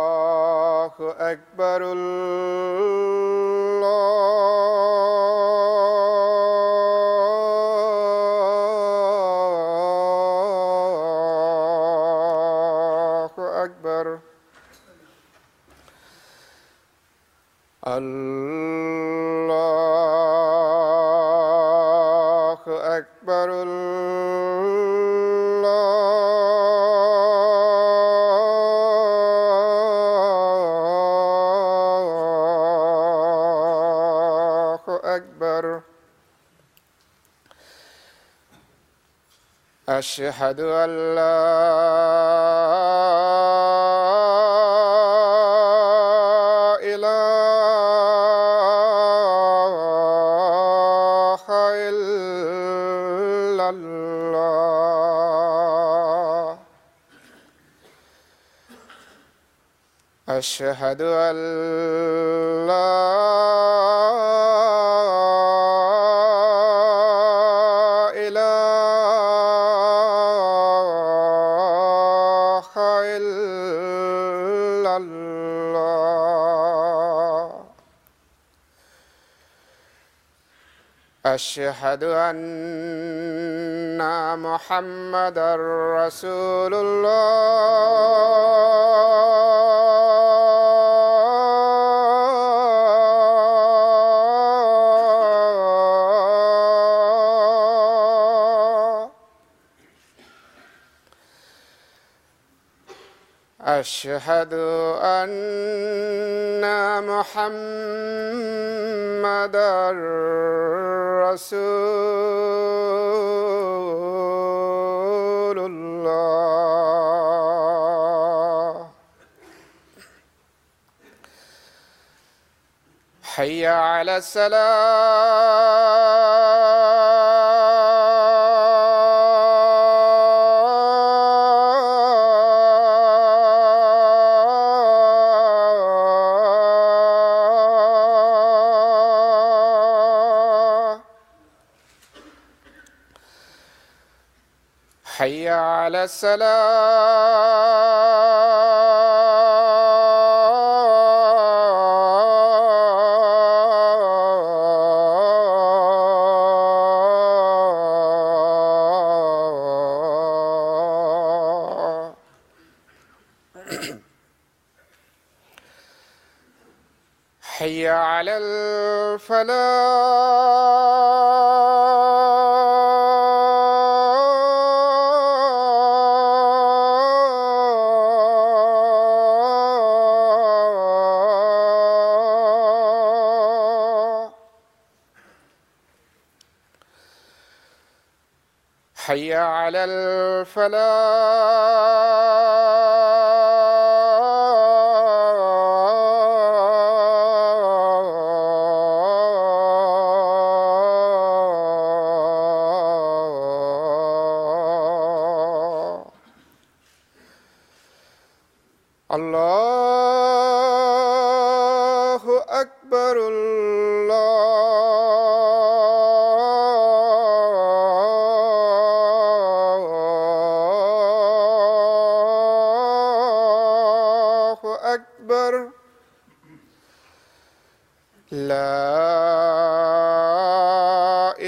الله أكبر الله أكبر الله أكبر الله أكبر أشهد أن لا إله إلا الله أشهد أن لا إله إلا الله أشهد أن محمدًا رسول الله أشهد أن محمدًا رسول الله حي على الصلاة حي على الصلاة حي على الفلاح حي على الفلاح الله أكبر الله أكبر لا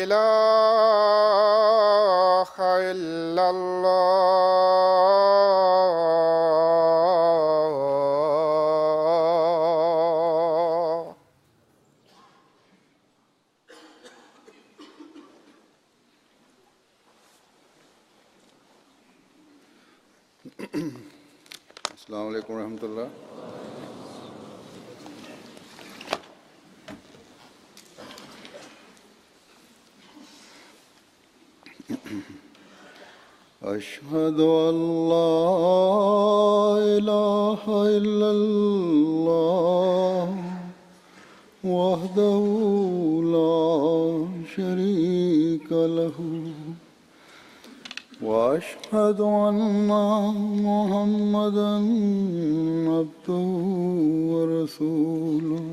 إله إلا الله السلام عليكم ورحمة الله. أشهد أن لا إله إلا الله وحده لا شريك له وأشهد أن محمدًا عبده ورسوله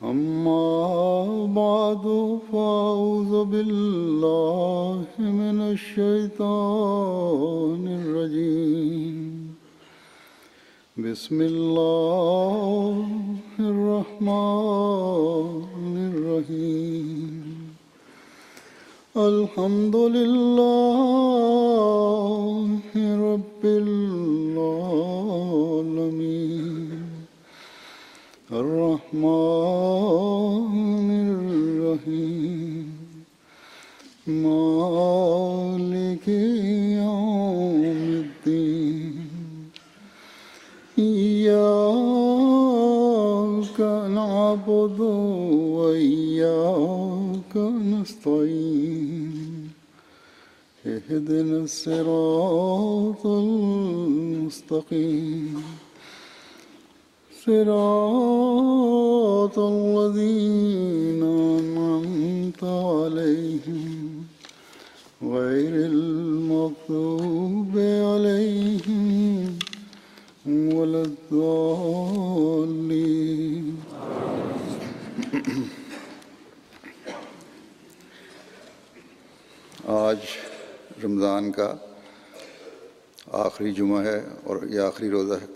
أما بعد فأعوذ بالله من الشيطان الرجيم بسم الله الرحمن الرحيم الحمد لله رب العالمين الرحمن الرحيم مالك يوم الدين إياك نعبد وإياك نستعين اهدنا الصراط المستقيم صراط الذين أنعمت عليهم غير المغضوب عليهم ولا الضالين. آج رمضان کا آخری جمعہ ہے اور یہ آخری روزہ ہے.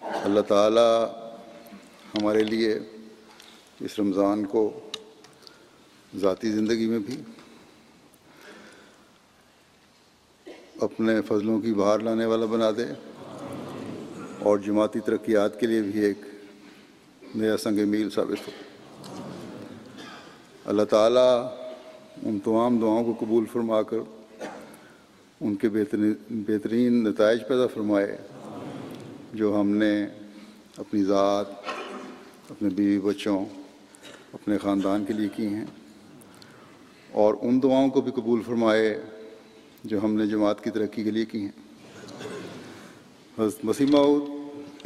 اللہ تعالیٰ ہمارے لیے اس رمضان کو ذاتی زندگی میں بھی اپنے فضلوں کی بہار لانے والا بنا دے اور جماعتی ترقیات کے لیے بھی ایک نیا سنگ میل ثابت ہو. اللہ تعالیٰ ان تمام دعاؤں کو قبول فرما کر ان کے بہترین نتائج پیدا فرمائے جو ہم نے اپنی ذات، اپنے بیوی بچوں، اپنے خاندان کے لیے کی ہیں، اور ان دعاؤں کو بھی قبول فرمائے جو ہم نے جماعت کی ترقی کے لیے کی ہیں. حضرت مسیح موعود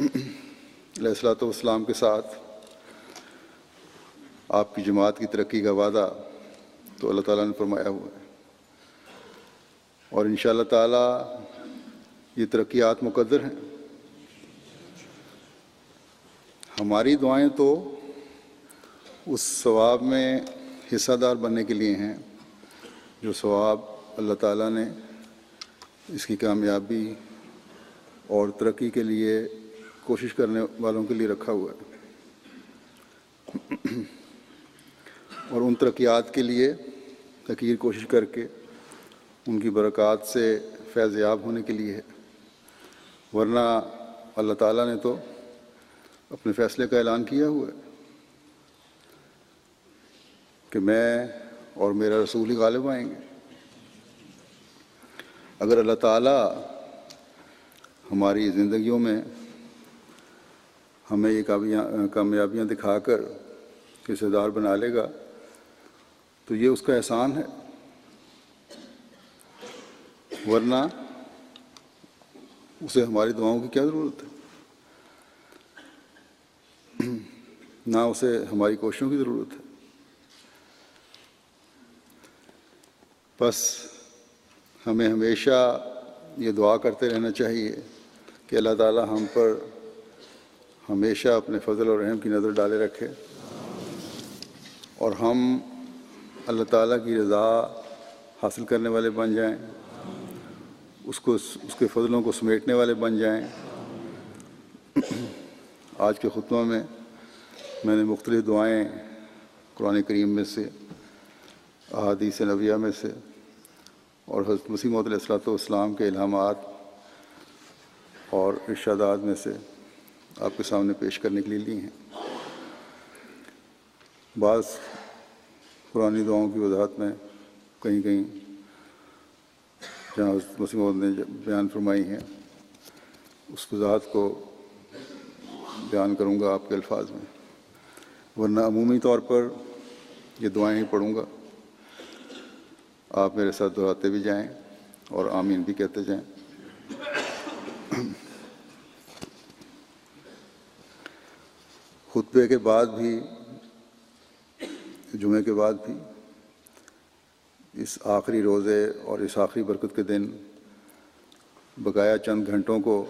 علیہ الصلوۃ والسلام کے ساتھ آپ کی جماعت کی ترقی کا وعدہ تو اللہ تعالیٰ نے فرمایا ہوا ہے، اور انشاءاللہ تعالیٰ یہ ترقیات مقدر ہیں. ہماری دعائیں تو اس ثواب میں حصہ دار بننے کے لیے ہیں جو ثواب اللہ تعالیٰ نے اس کی کامیابی اور ترقی کے لیے کوشش کرنے والوں کے لیے رکھا ہوا ہے، اور ان ترقیات کے لیے حقیر کوشش کر کے ان کی برکات سے فیض یاب ہونے کے لیے ہے. ورنہ اللہ تعالیٰ نے تو اپنے فیصلے کا اعلان کیا ہوا ہے کہ میں اور میرا رسول ہی غالب آئیں گے. اگر اللہ تعالیٰ ہماری زندگیوں میں ہمیں یہ کامیابیاں دکھا کر حصے دار بنا لے گا تو یہ اس کا احسان ہے، ورنہ اسے ہماری دعاؤں کی کیا ضرورت ہے، نہ اسے ہماری کوششوں کی ضرورت ہے. بس ہمیں ہمیشہ یہ دعا کرتے رہنا چاہیے کہ اللہ تعالیٰ ہم پر ہمیشہ اپنے فضل اور رحم کی نظر ڈالے رکھے اور ہم اللہ تعالیٰ کی رضا حاصل کرنے والے بن جائیں، اس کے فضلوں کو سمیٹنے والے بن جائیں. آج کے خطبہ میں نے مختلف دعائیں قرآن کریم میں سے، احادیث نبویہ میں سے اور حضرت مسیح موعود علیہ الصلوۃ والسلام کے الہامات اور ارشادات میں سے آپ کے سامنے پیش کرنے کے لیے لی ہیں. بعض پرانی دعاؤں کی وضاحت میں کہیں جہاں حضرت مسیح موعود نے بیان فرمائی ہیں اس وضاحت کو بیان کروں گا آپ کے الفاظ میں، ورنہ عمومی طور پر یہ دعائیں ہی پڑھوں گا. آپ میرے ساتھ دہراتے بھی جائیں اور آمین بھی کہتے جائیں. خطبے کے بعد بھی، جمعے کے بعد بھی اس آخری روزے اور اس آخری برکت کے دن بقایا چند گھنٹوں کو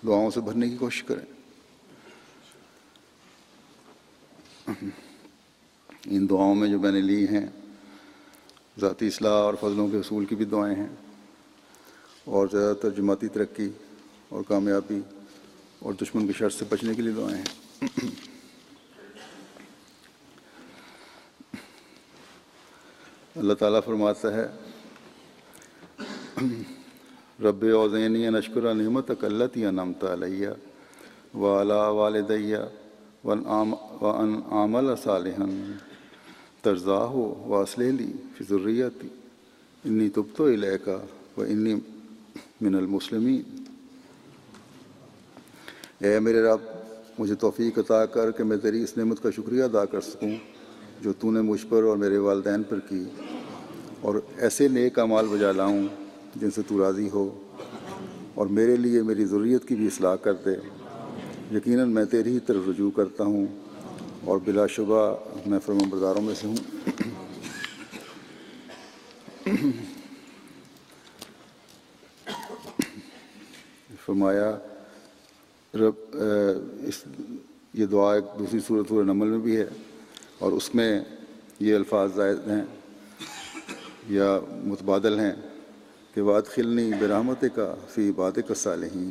دعاؤں سے بھرنے کی کوشش کریں. ان دعاؤں میں جو میں نے لی ہیں ذاتی اصلاح اور فضلوں کے حصول کی بھی دعائیں ہیں، اور زیادہ تر جماعتی ترقی اور کامیابی اور دشمن کی شر سے بچنے کے لیے دعائیں ہیں۔ اللہ تعالیٰ فرماتا ہے رب اوزعنی ان اشکر نعمتک التی انعمت علی وعلی والدی وان اعمل صالحا ترضاہ واصلح لی فی ذریتی انی تبت الیک وانی من المسلمین۔ اے میرے رب، مجھے توفیق عطا کر کہ میں تیری اس نعمت کا شکریہ ادا کر سکوں جو تو نے مجھ پر اور میرے والدین پر کی، اور ایسے نیک اعمال بجا لاؤں جن سے تو راضی ہو، اور میرے لیے میری ذریت کی بھی اصلاح کر دے۔ یقیناً میں تیری ہی طرف رجوع کرتا ہوں اور بلا شبہ میں فرمانبرداروں میں سے ہوں۔ فرمایا یہ دعا ایک دوسری سورۃ نمل میں بھی ہے، اور اس میں یہ الفاظ زائد ہیں یا متبادل ہیں کہ وادخلنی برحمتک فی عبادک الصالحین،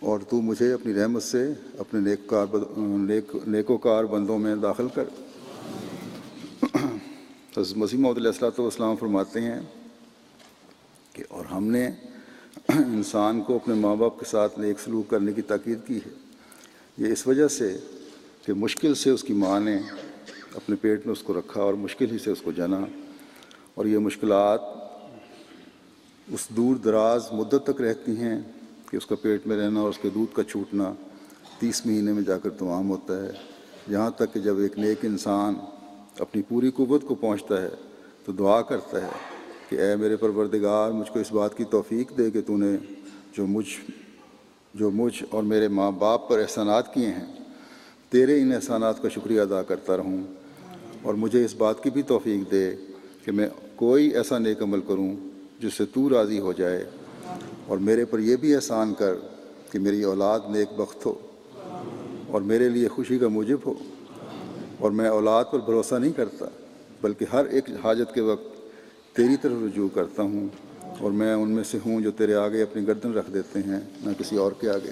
اور تو مجھے اپنی رحمت سے اپنے نیکوکار بندوں میں داخل کر۔ حضرت مسیح موعود علیہ الصلوۃ والسلام فرماتے ہیں کہ اور ہم نے انسان کو اپنے ماں باپ کے ساتھ نیک سلوک کرنے کی تاکید کی ہے، یہ اس وجہ سے کہ مشکل سے اس کی ماں نے اپنے پیٹ میں اس کو رکھا اور مشکل ہی سے اس کو جنا، اور یہ مشکلات اس دور دراز مدت تک رہتی ہیں کہ اس کا پیٹ میں رہنا اور اس کے دودھ کا چھوٹنا 30 مہینے میں جا کر تمام ہوتا ہے، یہاں تک کہ جب ایک نیک انسان اپنی پوری قوت کو پہنچتا ہے تو دعا کرتا ہے کہ اے میرے پروردگار، مجھ کو اس بات کی توفیق دے کہ تو نے جو مجھ اور میرے ماں باپ پر احسانات کیے ہیں، تیرے ان احسانات کا شکریہ ادا کرتا رہوں، اور مجھے اس بات کی بھی توفیق دے کہ میں کوئی ایسا نیک عمل کروں جس سے تو راضی ہو جائے، اور میرے پر یہ بھی احسان کر کہ میری اولاد نیک بخت ہو اور میرے لیے خوشی کا موجب ہو، اور میں اولاد پر بھروسہ نہیں کرتا بلکہ ہر ایک حاجت کے وقت تیری طرف رجوع کرتا ہوں، اور میں ان میں سے ہوں جو تیرے آگے اپنی گردن رکھ دیتے ہیں، نہ کسی اور کے آگے۔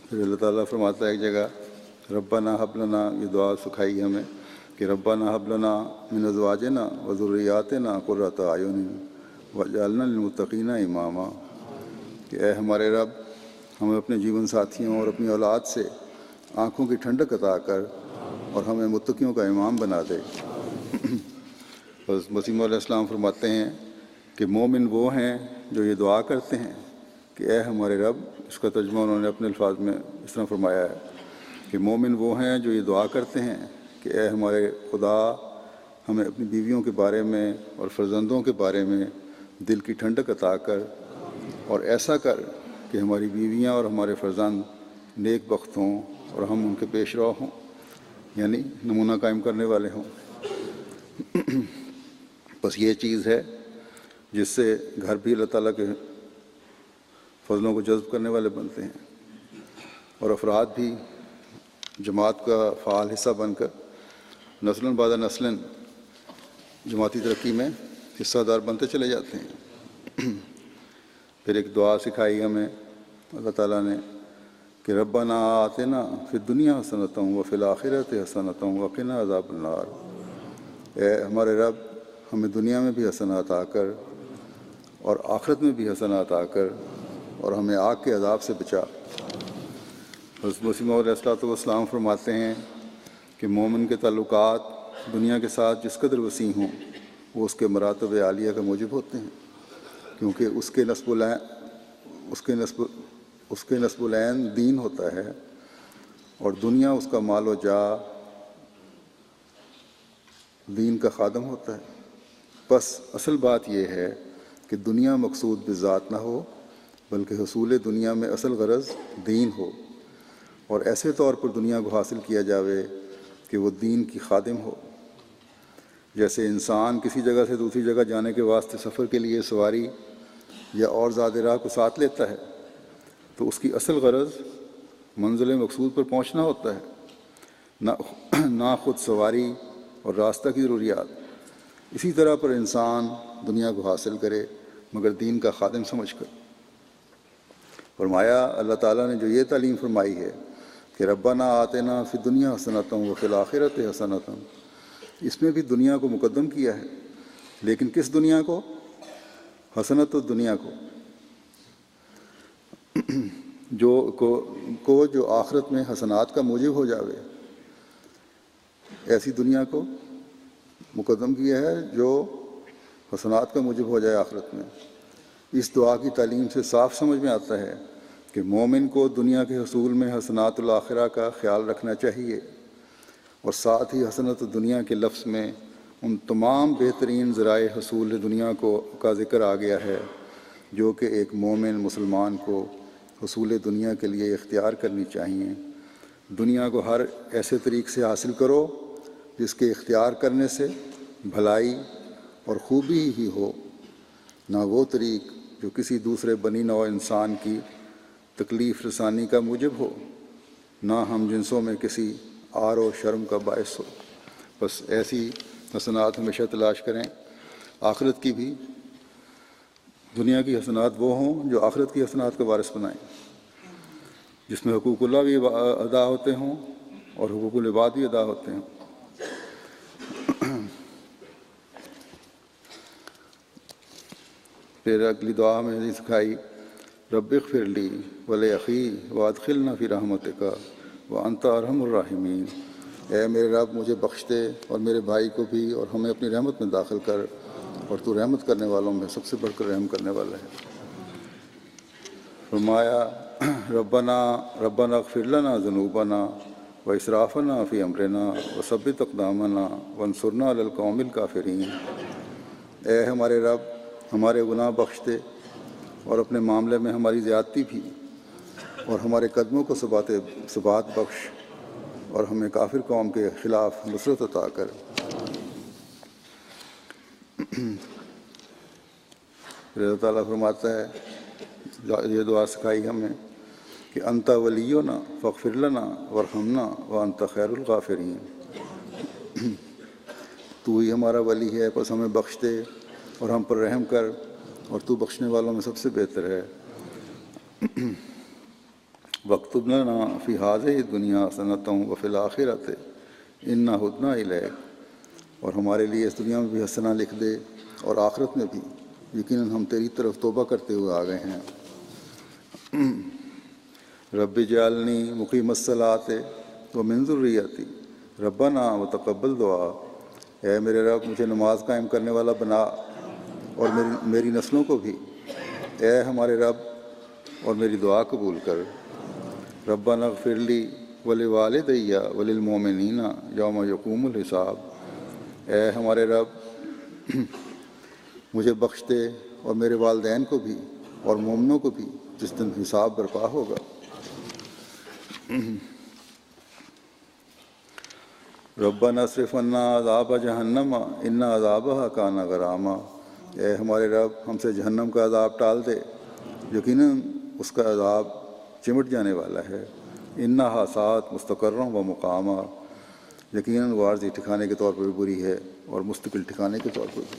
پھر اللہ تعالیٰ فرماتا ہے ایک جگہ ربنا ہب لنا، یہ دعا سکھائی ہمیں کہ ربنا ہب لنا من ازواجنا وذریاتنا قرۃ اعین واجعلنا للمتقین اماما، کہ اے ہمارے رب، ہمیں اپنے جیون ساتھیوں اور اپنی اولاد سے آنکھوں کی ٹھنڈک عطا کر اور ہمیں متقیوں کا امام بنا دے۔ حضرت مسیح علیہ السلام فرماتے ہیں کہ مومن وہ ہیں جو یہ دعا کرتے ہیں کہ اے ہمارے رب، اس کا ترجمہ انہوں نے اپنے الفاظ میں اس طرح فرمایا ہے کہ مومن وہ ہیں جو یہ دعا کرتے ہیں کہ اے ہمارے خدا، ہمیں اپنی بیویوں کے بارے میں اور فرزندوں کے بارے میں دل کی ٹھنڈک عطا کر، اور ایسا کر کہ ہماری بیویاں اور ہمارے فرزند نیک بخت ہوں اور ہم ان کے پیش رو ہوں، یعنی نمونہ قائم کرنے والے ہوں۔ بس یہ چیز ہے جس سے گھر بھی اللہ تعالیٰ کے فضلوں کو جذب کرنے والے بنتے ہیں، اور افراد بھی جماعت کا فعال حصہ بن کر نسلاً بعد نسلاً جماعتی ترقی میں حصہ دار بنتے چلے جاتے ہیں۔ پھر ایک دعا سکھائی ہمیں اللہ تعالیٰ نے کہ ربنا آتنا فی الدنیا حسنۃ وفی الآخرۃ حسنۃ وقنا عذاب النار، اے ہمارے رب، ہمیں دنیا میں بھی حسنات عطا کر اور آخرت میں بھی حسنات عطا کر، اور ہمیں آگ کے عذاب سے بچا۔ حضرت مسیح موعود علیہ الصلوۃ والسلام فرماتے ہیں کہ مومن کے تعلقات دنیا کے ساتھ جس قدر وسیع ہوں وہ اس کے مراتب عالیہ کا موجب ہوتے ہیں، کیونکہ اس کے نسب العین دین ہوتا ہے، اور دنیا اس کا مال و جا دین کا خادم ہوتا ہے۔ بس اصل بات یہ ہے کہ دنیا مقصود بذات نہ ہو بلکہ حصول دنیا میں اصل غرض دین ہو، اور ایسے طور پر دنیا کو حاصل کیا جاوے کہ وہ دین کی خادم ہو۔ جیسے انسان کسی جگہ سے دوسری جگہ جانے کے واسطے سفر کے لیے سواری یا اور زیادہ راہ کو ساتھ لیتا ہے تو اس کی اصل غرض منزل مقصود پر پہنچنا ہوتا ہے، نہ خود سواری اور راستہ کی ضروریات۔ اسی طرح پر انسان دنیا کو حاصل کرے مگر دین کا خادم سمجھ کر۔ فرمایا اللہ تعالیٰ نے جو یہ تعلیم فرمائی ہے کہ ربنا آتنا فی الدنیا حسنۃ وفی الآخرۃ حسنۃ، اس میں بھی دنیا کو مقدم کیا ہے، لیکن کس دنیا کو؟ حسنۃ الدنیا کو، جو آخرت میں حسنات کا موجب ہو جاوے، ایسی دنیا کو مقدم کیا ہے جو حسنات کا موجب ہو جائے آخرت میں۔ اس دعا کی تعلیم سے صاف سمجھ میں آتا ہے کہ مومن کو دنیا کے حصول میں حسنات الآخرہ کا خیال رکھنا چاہیے، اور ساتھ ہی حسنۃ الدنیا کے لفظ میں ان تمام بہترین ذرائع حصول دنیا کا ذکر آ گیا ہے جو کہ ایک مومن مسلمان کو حصول دنیا کے لیے اختیار کرنی چاہیے۔ دنیا کو ہر ایسے طریق سے حاصل کرو جس کے اختیار کرنے سے بھلائی اور خوبی ہی ہو، نہ وہ طریق جو کسی دوسرے بنی نوع انسان کی تکلیف رسانی کا موجب ہو، نہ ہم جنسوں میں کسی عار و شرم کا باعث ہو۔ بس ایسی حسنات ہمیشہ تلاش کریں، آخرت کی بھی۔ دنیا کی حسنات وہ ہوں جو آخرت کی حسنات کا وارث بنائیں، جس میں حقوق اللہ بھی ادا ہوتے ہوں اور حقوق العباد بھی ادا ہوتے ہیں۔ پھر اگلی دعا میں نے سکھائی، رب اغفر لی ولاخی وادخلنا فی رحمتک وانت ارحم الراحمین، اے میرے رب مجھے بخش دے اور میرے بھائی کو بھی اور ہمیں اپنی رحمت میں داخل کر، اور تو رحمت کرنے والوں میں سب سے بڑھ کر رحم کرنے والا ہے۔ فرمایا ربنا اغفر لنا ذنوبنا واسرافنا فی امرنا وثبت اقدامنا وانصرنا علی القوم الکافرین، اے ہمارے رب ہمارے گناہ بخش دے اور اپنے معاملے میں ہماری زیادتی بھی، اور ہمارے قدموں کو ثبات بخش، اور ہمیں کافر قوم کے خلاف نصرت عطا کر۔ پھر اللہ تعالیٰ فرماتا ہے، یہ دعا سکھائی ہمیں کہ انت ولینا فاغفر لنا وارحمنا وانت خیر الغافرین، تو ہی ہمارا ولی ہے، پس ہمیں بخش دے اور ہم پر رحم کر، اور تو بخشنے والوں میں سب سے بہتر ہے۔ واکتب لنا فی ہذہ الدنیا حسنۃ وفی الآخرۃ انا ہدنا الیک، اور ہمارے لیے اس دنیا میں بھی حسنہ لکھ دے اور آخرت میں بھی، یقیناً ہم تیری طرف توبہ کرتے ہوئے آ گئے ہیں۔ رب اجعلنی مقیم الصلاۃ ومن ذریتی ربنا وتقبل دعا، اے میرے رب مجھے نماز قائم کرنے والا بنا اور میری نسلوں کو بھی، اے ہمارے رب اور میری دعا قبول کر۔ ربنا اغفر لی ولوالدی وللمؤمنین یوم یقوم الحساب، اے ہمارے رب مجھے بخش دے اور میرے والدین کو بھی اور مومنوں کو بھی جس دن حساب برپا ہوگا۔ ربنا اصرف عنا عذاب جہنم ان عذابها کان غراما، اے ہمارے رب ہم سے جہنم کا عذاب ٹال دے، یقیناً اس کا عذاب چمٹ جانے والا ہے۔ انہا ساعت مستقرا و مقاما، یقیناً وہ عارضی ٹھکانے کے طور پر بھی بری ہے اور مستقل ٹھکانے کے طور پر بھی۔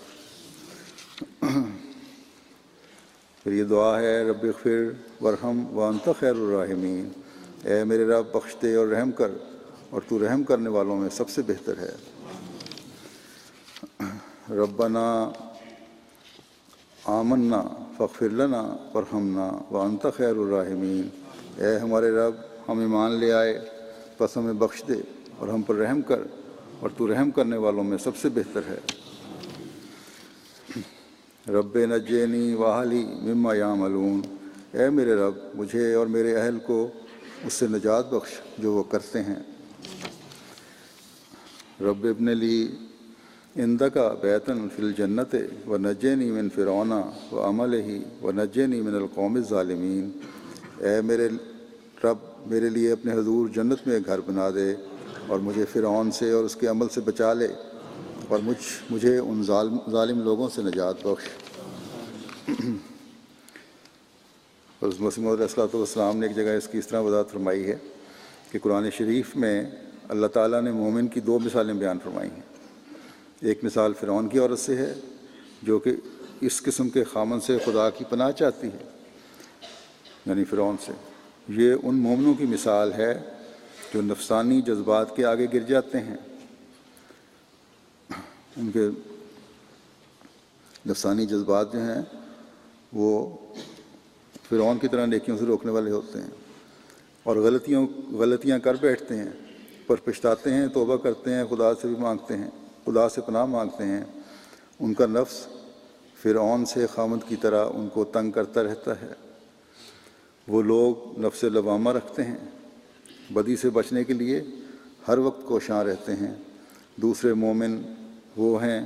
پھر یہ دعا ہے، رب اغفر وارحم وانت خیر الراحمین، اے میرے رب بخش دے اور رحم کر، اور تو رحم کرنے والوں میں سب سے بہتر ہے۔ ربنا آمنا فاغفر لنا وارحمنا وانت خیر الراحمین، اے ہمارے رب ہم ایمان لے آئے، پس ہمیں بخش دے اور ہم پر رحم کر، اور تو رحم کرنے والوں میں سب سے بہتر ہے۔ رب نجینی واہلی مما یعملون، اے میرے رب مجھے اور میرے اہل کو اس سے نجات بخش جو وہ کرتے ہیں۔ رب ابن لی عندک بیتا فی الجنت ونجینی من فرعون وعملہ ونجینی من القوم الظالمین، اے میرے رب میرے لیے اپنے حضور جنت میں ایک گھر بنا دے اور مجھے فرعون سے اور اس کے عمل سے بچا لے، اور مجھے ان ظالم لوگوں سے نجات بخش۔ حضرت مسیح موعود علیہ الصلوۃ والسلام نے ایک جگہ اس کی اس طرح وضاحت فرمائی ہے کہ قرآن شریف میں اللہ تعالیٰ نے مومن کی 2 مثالیں بیان فرمائی ہیں۔ ایک مثال فرعون کی عورت سے ہے جو کہ اس قسم کے خامن سے خدا کی پناہ چاہتی ہے، یعنی فرعون سے۔ یہ ان مومنوں کی مثال ہے جو نفسانی جذبات کے آگے گر جاتے ہیں، ان کے نفسانی جذبات جو ہیں وہ فرعون کی طرح نیکیوں سے روکنے والے ہوتے ہیں، اور غلطیاں کر بیٹھتے ہیں، پر پچھتاتے ہیں، توبہ کرتے ہیں، خدا سے بھی مانگتے ہیں، خدا سے پناہ مانگتے ہیں۔ ان کا نفس فرعون سے خامد کی طرح ان کو تنگ کرتا رہتا ہے۔ وہ لوگ نفس لوامہ رکھتے ہیں، بدی سے بچنے کے لیے ہر وقت کوشاں رہتے ہیں۔ دوسرے مومن وہ ہیں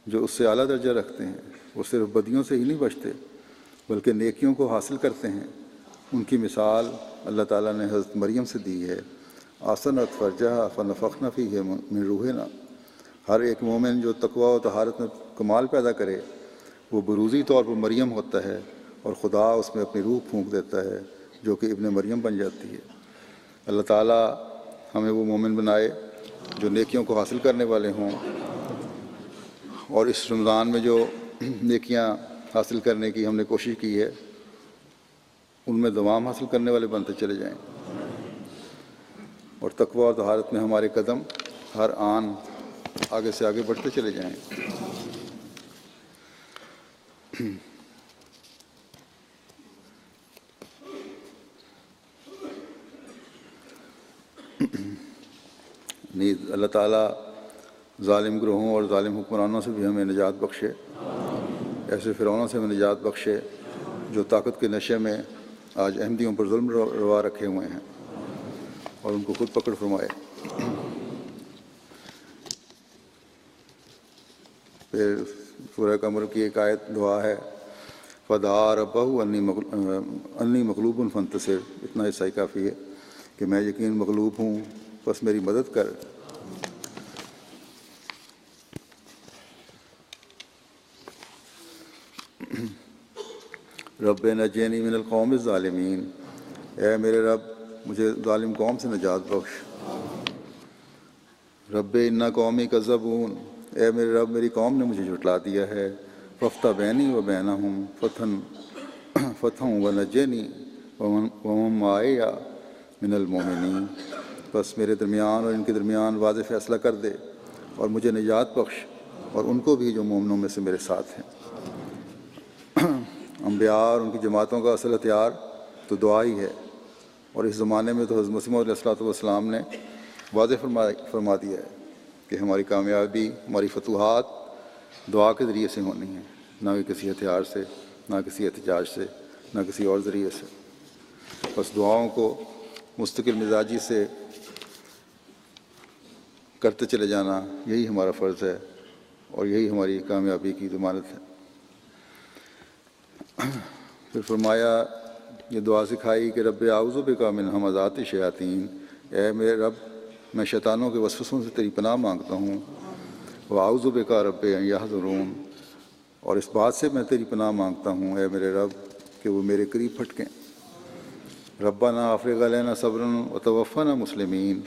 جو اس سے اعلیٰ درجہ رکھتے ہیں، وہ صرف بدیوں سے ہی نہیں بچتے بلکہ نیکیوں کو حاصل کرتے ہیں۔ ان کی مثال اللہ تعالیٰ نے حضرت مریم سے دی ہے۔ آسنت فرجہا فنفخنا فیہ من روحنا۔ ہر ایک مومن جو تقوی و طہارت میں کمال پیدا کرے وہ بروزی طور پر مریم ہوتا ہے، اور خدا اس میں اپنی روح پھونک دیتا ہے جو کہ ابن مریم بن جاتی ہے۔ اللہ تعالیٰ ہمیں وہ مومن بنائے جو نیکیوں کو حاصل کرنے والے ہوں، اور اس رمضان میں جو نیکیاں حاصل کرنے کی ہم نے کوشش کی ہے ان میں دوام حاصل کرنے والے بنتے چلے جائیں، اور تقوی اور طہارت میں ہمارے قدم ہر آن آگے سے آگے بڑھتے چلے جائیں۔ نیز اللہ تعالیٰ ظالم گروہوں اور ظالم حکمرانوں سے بھی ہمیں نجات بخشے، ایسے فرعونوں سے ہمیں نجات بخشے جو طاقت کے نشے میں آج احمدیوں پر ظلم روا رکھے ہوئے ہیں، اور ان کو خود پکڑ فرمائے۔ پھر سورہ قمر کی ایک آیت دعا ہے، فدعا ربہ انی مغلوب فانتصر۔ اتنا حصہ ہی کافی ہے کہ میں یقین مغلوب ہوں، بس میری مدد کر۔ رب نجینی من القوم الظالمین۔ اے میرے رب مجھے ظالم قوم سے نجات بخش۔ رب انا قومی کذبون۔ اے میرے رب میری قوم نے مجھے جھٹلا دیا ہے۔ ففتح بینی و بینہم فتحا و نجینی ومن معی من المؤمنین۔ بس میرے درمیان اور ان کے درمیان واضح فیصلہ کر دے اور مجھے نجات بخش، اور ان کو بھی جو مومنوں میں سے میرے ساتھ ہیں۔ انبیاء اور ان کی جماعتوں کا اصل ہتھیار تو دعا ہی ہے، اور اس زمانے میں تو حضرت مسیح علیہ السلام نے واضح فرما دیا ہے کہ ہماری کامیابی، ہماری فتوحات دعا کے ذریعے سے ہونی ہے، نہ کہ کسی ہتھیار سے، نہ کسی احتجاج سے، نہ کسی اور ذریعے سے۔ بس دعاؤں کو مستقل مزاجی سے کرتے چلے جانا یہی ہمارا فرض ہے، اور یہی ہماری کامیابی کی ضمانت ہے۔ پھر فرمایا، یہ دعا سکھائی کہ رب اعوذ بک من ہمزات الشیاطین۔ اے میرے رب میں شیطانوں کے وسوسوں سے تیری پناہ مانگتا ہوں۔ واعوذ بک رب ان یحضرون، اور اس بات سے میں تیری پناہ مانگتا ہوں اے میرے رب کہ وہ میرے قریب پھٹکیں۔ ربنا افرغ علینا صبرا وتوفنا مسلمین۔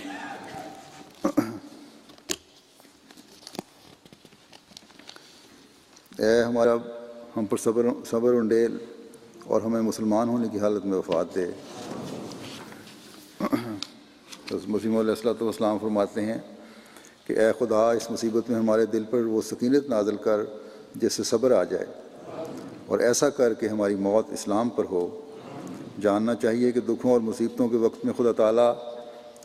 اے ہمارا رب ہم پر صبر انڈیل اور ہمیں مسلمان ہونے کی حالت میں وفات دے۔ مسیح علیہ السلام فرماتے ہیں کہ اے خدا اس مصیبت میں ہمارے دل پر وہ سکینت نازل کر جس سے صبر آ جائے، اور ایسا کر کہ ہماری موت اسلام پر ہو۔ جاننا چاہیے کہ دکھوں اور مصیبتوں کے وقت میں خدا تعالیٰ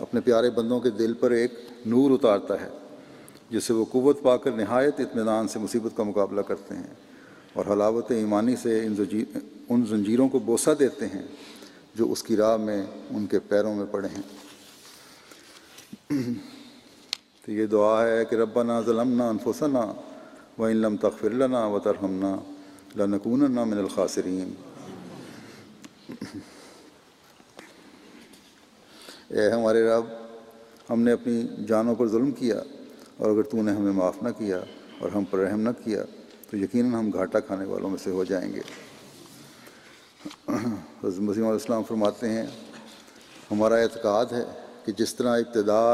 اپنے پیارے بندوں کے دل پر ایک نور اتارتا ہے جس سے وہ قوت پا کر نہایت اطمینان سے مصیبت کا مقابلہ کرتے ہیں، اور حلاوت ایمانی سے ان زنجیروں کو بوسہ دیتے ہیں جو اس کی راہ میں ان کے پیروں میں پڑے ہیں۔ تو یہ دعا ہے کہ ربنا ظلمنا انفسنا وان لم تغفر لنا وترحمنا لنکونن من الخاسرین۔ اے ہمارے رب ہم نے اپنی جانوں پر ظلم کیا، اور اگر تو نے ہمیں معاف نہ کیا اور ہم پر رحم نہ کیا تو یقیناً ہم گھاٹا کھانے والوں میں سے ہو جائیں گے۔ حضرت مسیح علیہ السلام فرماتے ہیں، ہمارا اعتقاد ہے کہ جس طرح ابتدا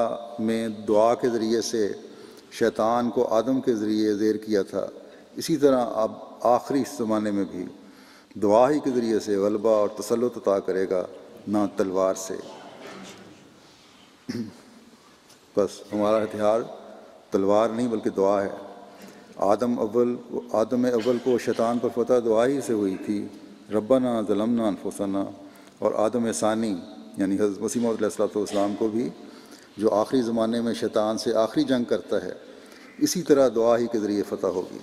میں دعا کے ذریعے سے شیطان کو آدم کے ذریعے زیر کیا تھا، اسی طرح اب آخری زمانے میں بھی دعا ہی کے ذریعے سے غلبہ اور تسلط عطا کرے گا، نہ تلوار سے۔ بس ہمارا ہتھیار تلوار نہیں بلکہ دعا ہے۔ آدم اول کو شیطان پر فتح دعا ہی سے ہوئی تھی، ربنا ظلمنا انفسنا، اور آدم ثانی یعنی حضرت مسیح موعود علیہ السلام کو بھی، جو آخری زمانے میں شیطان سے آخری جنگ کرتا ہے، اسی طرح دعا ہی کے ذریعے فتح ہوگی۔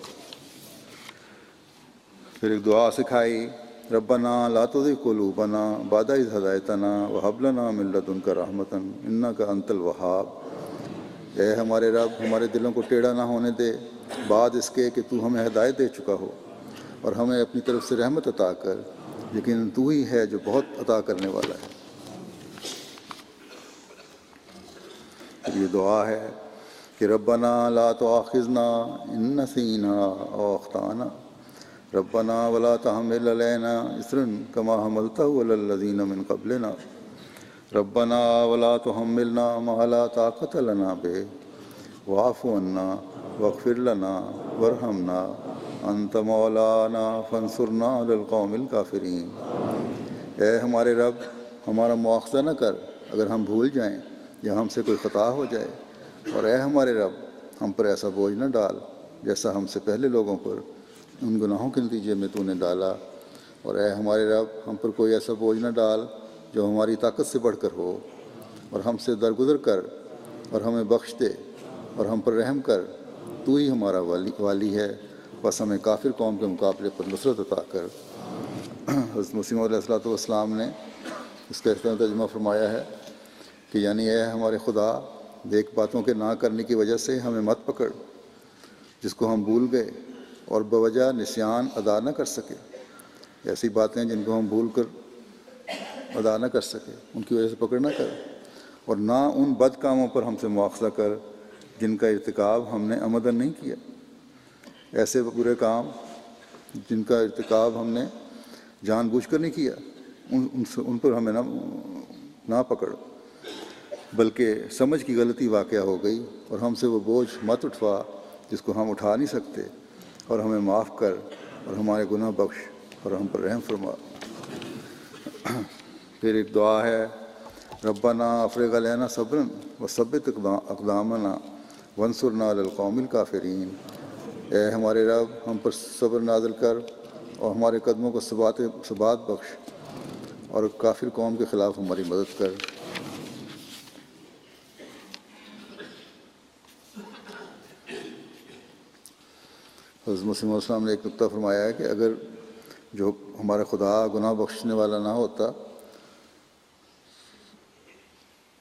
پھر ایک دعا سکھائی، ربنا لا تزغ قلوبنا بعد اذ ہدیتنا وہب لنا من لدنک رحمۃ انک انت الوہاب۔ اے ہمارے رب، ہمارے دلوں کو ٹیڑھا نہ ہونے دے بعد اس کے کہ تو ہمیں ہدایت دے چکا ہو، اور ہمیں اپنی طرف سے رحمت عطا کر، لیکن تو ہی ہے جو بہت عطا کرنے والا ہے۔ یہ دعا ہے کہ ربنا لا تؤاخذنا ان نسینا او اخطانا، ربنا ولا تحمل علینا اصرا کما حملته علی الذین من قبلنا، ربنا ولا تحملنا ما لا طاقت لنا به واعف عنا واغفر لنا وارحمنا انت مولانا فانصرنا علی القوم الکافرین۔ اے ہمارے رب، ہمارا مواخذہ نہ کر اگر ہم بھول جائیں یا ہم سے کوئی خطا ہو جائے، اور اے ہمارے رب، ہم پر ایسا بوجھ نہ ڈال جیسا ہم سے پہلے لوگوں پر ان گناہوں کے نتیجے میں تو نے ڈالا، اور اے ہمارے رب، ہم پر کوئی ایسا بوجھ نہ ڈال جو ہماری طاقت سے بڑھ کر ہو، اور ہم سے درگزر کر اور ہمیں بخش دے اور ہم پر رحم کر، تو ہی ہمارا والی ہے، بس ہمیں کافر قوم کے مقابلے پر نصرت عطا کر۔ حضرت مسیح موعود علیہ السلام نے اس کا اس طرح ترجمہ فرمایا ہے کہ یعنی اے ہمارے خدا، نیک باتوں کے نہ کرنے کی وجہ سے ہمیں مت پکڑ جس کو ہم بھول گئے اور بوجہ نسیان ادا نہ کر سکے۔ ایسی باتیں جن کو ہم بھول کر ادا نہ کر سکے، ان کی وجہ سے پکڑ نہ کر، اور نہ ان بد کاموں پر ہم سے مواخذہ کر جن کا ارتکاب ہم نے عمدن نہیں کیا۔ ایسے برے کام جن کا ارتکاب ہم نے جان بوجھ کر نہیں کیا، ان پر ہمیں نہ پکڑ، بلکہ سمجھ کی غلطی واقع ہو گئی، اور ہم سے وہ بوجھ مت اٹھوا جس کو ہم اٹھا نہیں سکتے، اور ہمیں معاف کر اور ہمارے گناہ بخش اور ہم پر رحم فرما۔ پھر ایک دعا ہے، ربنا افرغ علینا صبرا وثبت اقدامنا وانصرنا علی القوم الکافرین۔ اے ہمارے رب، ہم پر صبر نازل کر اور ہمارے قدموں کو ثبات بخش، اور کافر قوم کے خلاف ہماری مدد کر۔ حضرت مسیح علیہ السلام نے ایک نقطہ فرمایا ہے کہ اگر جو ہمارا خدا گناہ بخشنے والا نہ ہوتا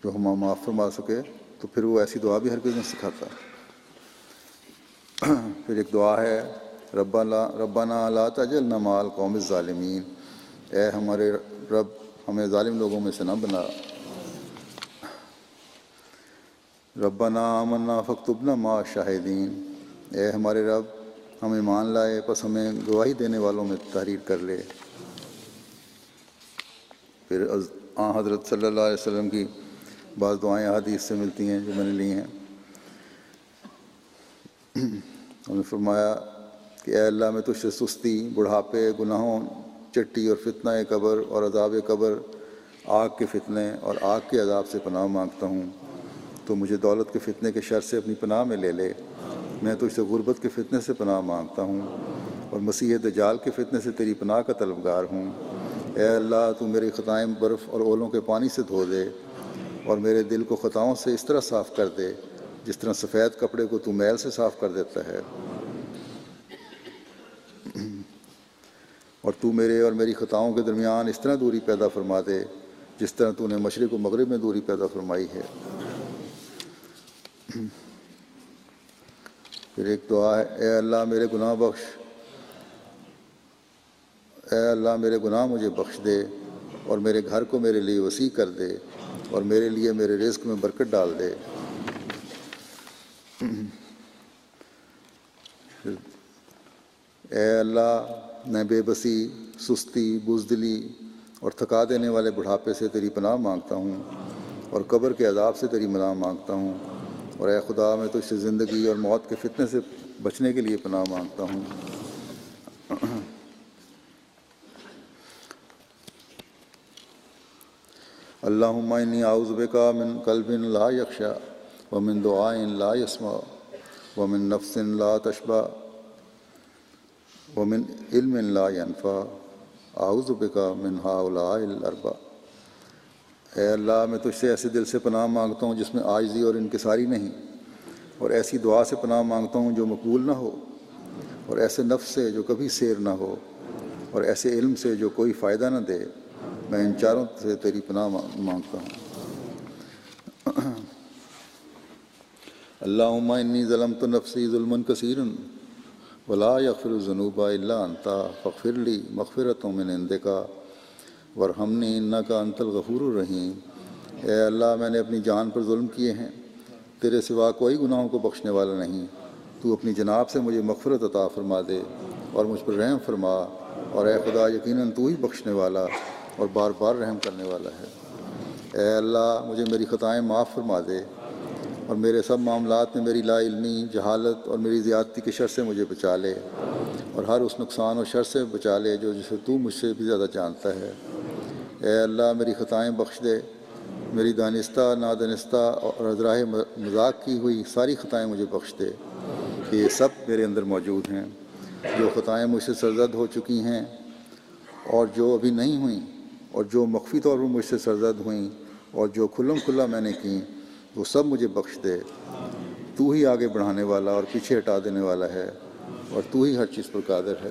جو ہم معاف فرما سکے، تو پھر وہ ایسی دعا بھی ہرگز نہ سکھاتا۔ پھر ایک دعا ہے، ربنا لا تجعلنا مع القوم الظالمین۔ اے ہمارے رب، ہمیں ظالم لوگوں میں سے نہ بنا۔ ربنا آمنا فاکتبنا مع الشاہدین۔ اے ہمارے رب، ہم ایمان لائے پس ہمیں گواہی دینے والوں میں تحریر کر لے۔ پھر حضرت صلی اللہ علیہ وسلم کی بعض دعائیں حدیث سے ملتی ہیں جو میں نے لی ہیں۔ انہوں نے فرمایا کہ اے اللہ، میں تجھ سے سستی، بڑھاپے، گناہوں، چٹی اور فتنہ قبر اور عذاب قبر، آگ کے فتنے اور آگ کے عذاب سے پناہ مانگتا ہوں۔ تو مجھے دولت کے فتنے کے شر سے اپنی پناہ میں لے لے۔ میں تجھ سے غربت کے فتنے سے پناہ مانگتا ہوں، اور مسیح دجال کے فتنے سے تیری پناہ کا طلبگار ہوں۔ اے اللہ، تو میری خطائیں برف اور اولوں کے پانی سے دھو دے، اور میرے دل کو خطاؤں سے اس طرح صاف کر دے جس طرح سفید کپڑے کو تو میل سے صاف کر دیتا ہے، اور تو میرے اور میری خطاؤں کے درمیان اس طرح دوری پیدا فرما دے جس طرح تو نے مشرق و مغرب میں دوری پیدا فرمائی ہے۔ پھر ایک دعا ہے، اے اللہ میرے گناہ بخش، اے اللہ میرے گناہ مجھے بخش دے، اور میرے گھر کو میرے لیے وسیع کر دے، اور میرے لیے میرے رزق میں برکت ڈال دے۔ اے اللہ، میں بے بسی، سستی، بزدلی اور تھکا دینے والے بڑھاپے سے تیری پناہ مانگتا ہوں، اور قبر کے عذاب سے تیری پناہ مانگتا ہوں، اور اے خدا میں تجھ سے زندگی اور موت کے فتنے سے بچنے کے لیے پناہ مانگتا ہوں۔ اللہم انی اعوذ بک من قلب لا یخشع ومن دعاء لا یسمع ومن نفس لا تشبع ومن علم لا ينفع اعوذ بک من ہؤلاء الاربع۔ اے اللہ، میں تجھ سے ایسے دل سے پناہ مانگتا ہوں جس میں عاجزی اور انکساری نہیں، اور ایسی دعا سے پناہ مانگتا ہوں جو مقبول نہ ہو، اور ایسے نفس سے جو کبھی سیر نہ ہو، اور ایسے علم سے جو کوئی فائدہ نہ دے۔ میں ان چاروں سے تیری پناہ مانگتا ہوں۔ اللہم انی ظلمت نفسی ظلما کثیرا ولا یغفر الذنوب الا انت فاغفر لی مغفرۃ من عندک وارحمنی انک انت الغفور الرحیم۔ اے اللہ، میں نے اپنی جان پر ظلم کیے ہیں، تیرے سوا کوئی گناہوں کو بخشنے والا نہیں، تو اپنی جناب سے مجھے مغفرت عطا فرما دے اور مجھ پر رحم فرما، اور اے خدا یقیناً تو ہی بخشنے والا اور بار بار رحم کرنے والا ہے۔ اے اللہ، مجھے میری خطائیں معاف فرما دے اور میرے سب معاملات میں میری لا علمی، جہالت اور میری زیادتی کے شر سے مجھے بچا لے، اور ہر اس نقصان و شر سے بچا لے جسے تو مجھ سے بھی زیادہ جانتا ہے۔ اے اللہ، میری خطائیں بخش دے، میری دانستہ، نادانستہ اور ازراہ مذاق کی ہوئی ساری خطائیں مجھے بخش دے، کہ یہ سب میرے اندر موجود ہیں۔ جو خطائیں مجھ سے سرزد ہو چکی ہیں اور جو ابھی نہیں ہوئیں، اور جو مخفی طور پر مجھ سے سرزد ہوئیں، اور جو کھلم کھلا میں نے کیں، وہ سب مجھے بخش دے۔ تو ہی آگے بڑھانے والا اور پیچھے ہٹا دینے والا ہے، اور تو ہی ہر چیز پر قادر ہے۔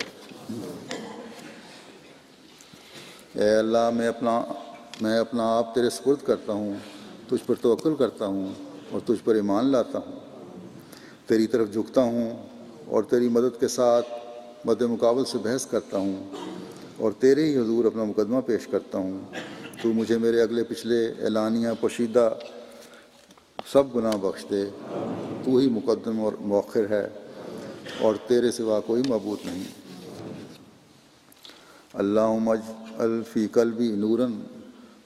اے اللہ، میں اپنا آپ تیرے سپرد کرتا ہوں، تجھ پر توکل کرتا ہوں اور تجھ پر ایمان لاتا ہوں، تیری طرف جھکتا ہوں اور تیری مدد کے ساتھ مد مقابل سے بحث کرتا ہوں، اور تیرے ہی حضور اپنا مقدمہ پیش کرتا ہوں۔ تو مجھے میرے اگلے پچھلے، اعلانیہ، پوشیدہ سب گناہ بخش دے۔ تو ہی مقدم اور مؤخر ہے، اور تیرے سوا کوئی معبود نہیں۔ اللہم اجعل فی قلبی نورا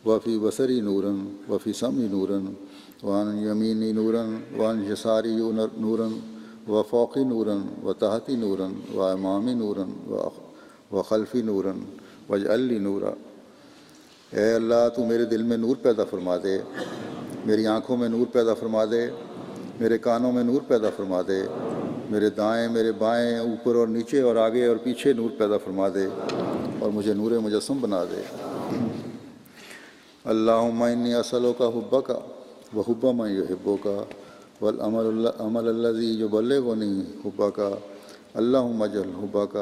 وفی بصری نورا وفی سمعی نورا وعن یمینی نورا وعن یساری نورا وفوقی نورا وتحتی نورا وامامی نورا وخلفی نورا واجعل لی نورا۔ اے اللہ، تو میرے دل میں نور پیدا فرما دے، میری آنکھوں میں نور پیدا فرما دے، میرے کانوں میں نور پیدا فرما دے، میرے دائیں، میرے بائیں، اوپر اور نیچے اور آگے اور پیچھے نور پیدا فرما دے، اور مجھے نور مجسم بنا دے۔ اللہم انی اسألک حبک وحب من یحبک والعمل الذی یبلغنی حبک۔ اللہم اجعل حبک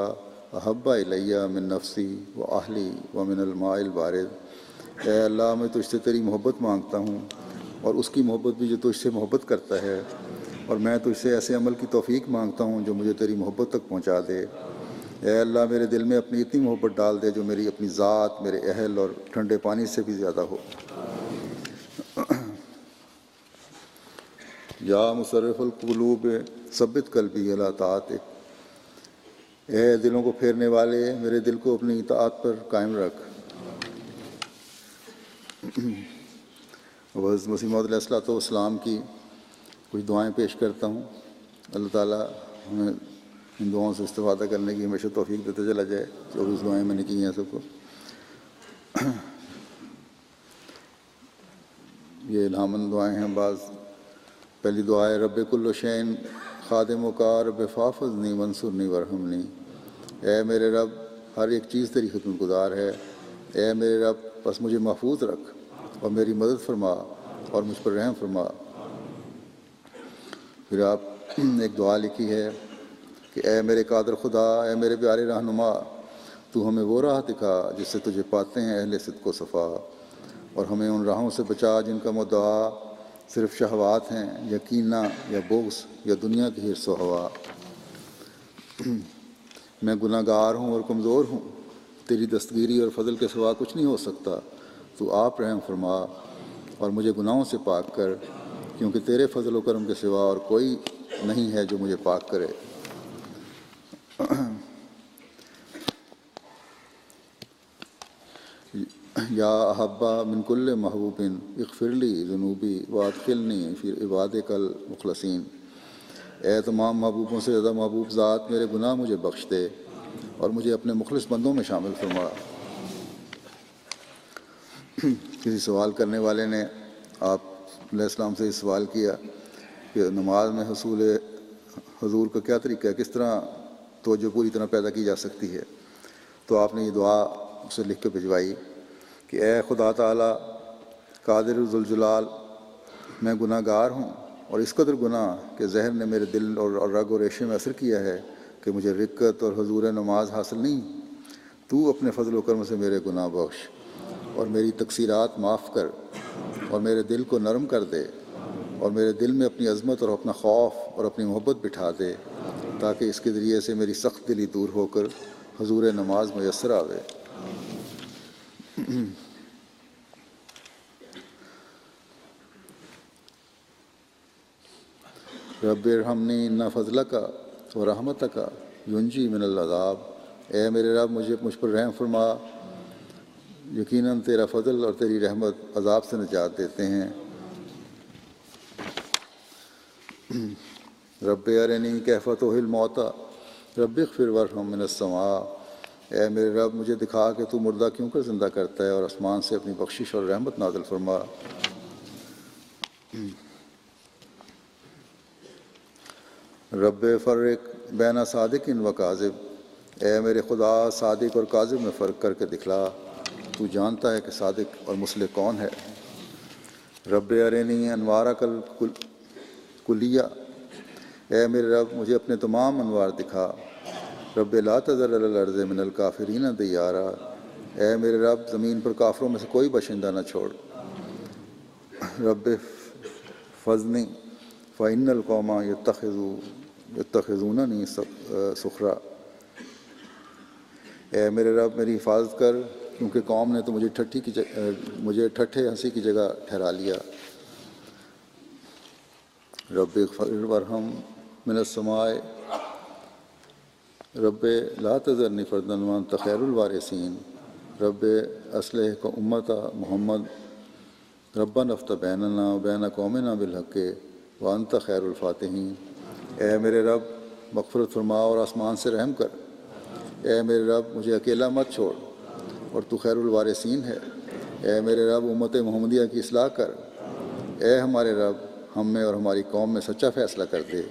احب الی من نفسی واہلی ومن الماء البارد۔ اے اللہ، میں تجھ سے تیری محبت مانگتا ہوں، اور اس کی محبت بھی جو تجھ سے محبت کرتا ہے، اور میں تجھ سے ایسے عمل کی توفیق مانگتا ہوں جو مجھے تیری محبت تک پہنچا دے۔ اے اللہ، میرے دل میں اپنی اتنی محبت ڈال دے جو میری اپنی ذات، میرے اہل اور ٹھنڈے پانی سے بھی زیادہ ہو۔ یا مصرف القلوب ثبت قلبی علی طاعتک۔ اے دلوں کو پھیرنے والے، میرے دل کو اپنی اطاعت پر قائم رکھ۔ حضرت مسیح موعود علیہ الصلوۃ والسلام کی کچھ دعائیں پیش کرتا ہوں۔ اللہ تعالیٰ ہمیں ان دعاؤں سے استفادہ کرنے کی ہمیشہ توفیق دیتے چلا جائے، جو بھی دعائیں میں نے کی ہیں سب کو۔ یہ الہامن دعائیں ہیں بعض۔ پہلی دعا ہے، رب کل شین خادم کا رب فافظنی ونصرنی ورحمنی۔ اے میرے رب، ہر ایک چیز تیری خدمت گزار ہے، اے میرے رب، بس مجھے محفوظ رکھ اور میری مدد فرما اور مجھ پر رحم فرما۔ پھر آپ ایک دعا لکھی ہے کہ اے میرے قادر خدا، اے میرے پیارے رہنما، تو ہمیں وہ راہ دکھا جس سے تجھے پاتے ہیں اہل صدق و صفا، اور ہمیں ان راہوں سے بچا جن کا مدعا صرف شہوات ہیں، یا کینہ یا بغض یا دنیا کی حرص و ہوا۔ میں گناہ گار ہوں اور کمزور ہوں، تیری دستگیری اور فضل کے سوا کچھ نہیں ہو سکتا۔ تو آپ رحم فرما اور مجھے گناہوں سے پاک کر، کیونکہ تیرے فضل و کرم کے سوا اور کوئی نہیں ہے جو مجھے پاک کرے۔ یا احبا من کل محبوب اغفر لی ذنوبی وادخلنی فی عبادک المخلصین، اے تمام محبوبوں سے زیادہ محبوب ذات، میرے گناہ مجھے بخش دے اور مجھے اپنے مخلص بندوں میں شامل فرما۔ کسی سوال کرنے والے نے آپ علیہ السلام سے اس سوال کیا کہ نماز میں حضور کا کیا طریقہ ہے، کس طرح توجہ پوری طرح پیدا کی جا سکتی ہے؟ تو آپ نے یہ دعا اسے لکھ کے بھجوائی کہ اے خدا تعالیٰ قادر ذوالجلال، میں گناہ گار ہوں اور اس قدر گناہ کہ زہر نے میرے دل اور رگ و ریشے میں اثر کیا ہے کہ مجھے رقت اور حضور نماز حاصل نہیں۔ تو اپنے فضل و کرم سے میرے گناہ بخش اور میری تقصیرات معاف کر اور میرے دل کو نرم کر دے اور میرے دل میں اپنی عظمت اور اپنا خوف اور اپنی محبت بٹھا دے، تاکہ اس کے ذریعے سے میری سخت دلی دور ہو کر حضور نماز میسر آوے۔ رب ارحمنی ان فضلک و رحمتک ینجی من العذاب، اے میرے رب مجھ پر رحم فرما، یقیناً تیرا فضل اور تیری رحمت عذاب سے نجات دیتے ہیں۔ رب ارنی کیف تحیی الموتیٰ رب اغفر وارحم من السماء، اے میرے رب مجھے دکھا کہ تو مردہ کیوں کر زندہ کرتا ہے اور آسمان سے اپنی بخشش اور رحمت نازل فرما۔ رب فرق بین صادق و کاذب، اے میرے خدا صادق اور کاذب میں فرق کر کے دکھلا، تو جانتا ہے کہ صادق اور مصلح کون ہے۔ رب ارنی انوارک الکلیہ، اے میرے رب مجھے اپنے تمام انوار دکھا۔ رب لا تذر علی الارض من الکافرین دیارا، اے میرے رب زمین پر کافروں میں سے کوئی باشندہ نہ چھوڑ۔ رب فضنی فإن القوم یتخذوننی سخرا، اے میرے رب میری حفاظت کر، کیونکہ قوم نے تو مجھے ٹھٹھے ہنسی کی جگہ ٹھہرا لیا۔ رب اغفر وارحم من السماء رب لا تذرنی فردا وانت خیر الوارثین، رب اصلح امت محمد ربنا افتح بیننا وبین قومنا بالحق وانت خیر الفاتحین، اے میرے رب مغفرت فرما اور آسمان سے رحم کر، اے میرے رب مجھے اکیلا مت چھوڑ اور تو خیر الوارثین ہے، اے میرے رب امت محمدیہ کی اصلاح کر، اے ہمارے رب ہم میں اور ہماری قوم میں سچا فیصلہ کر دے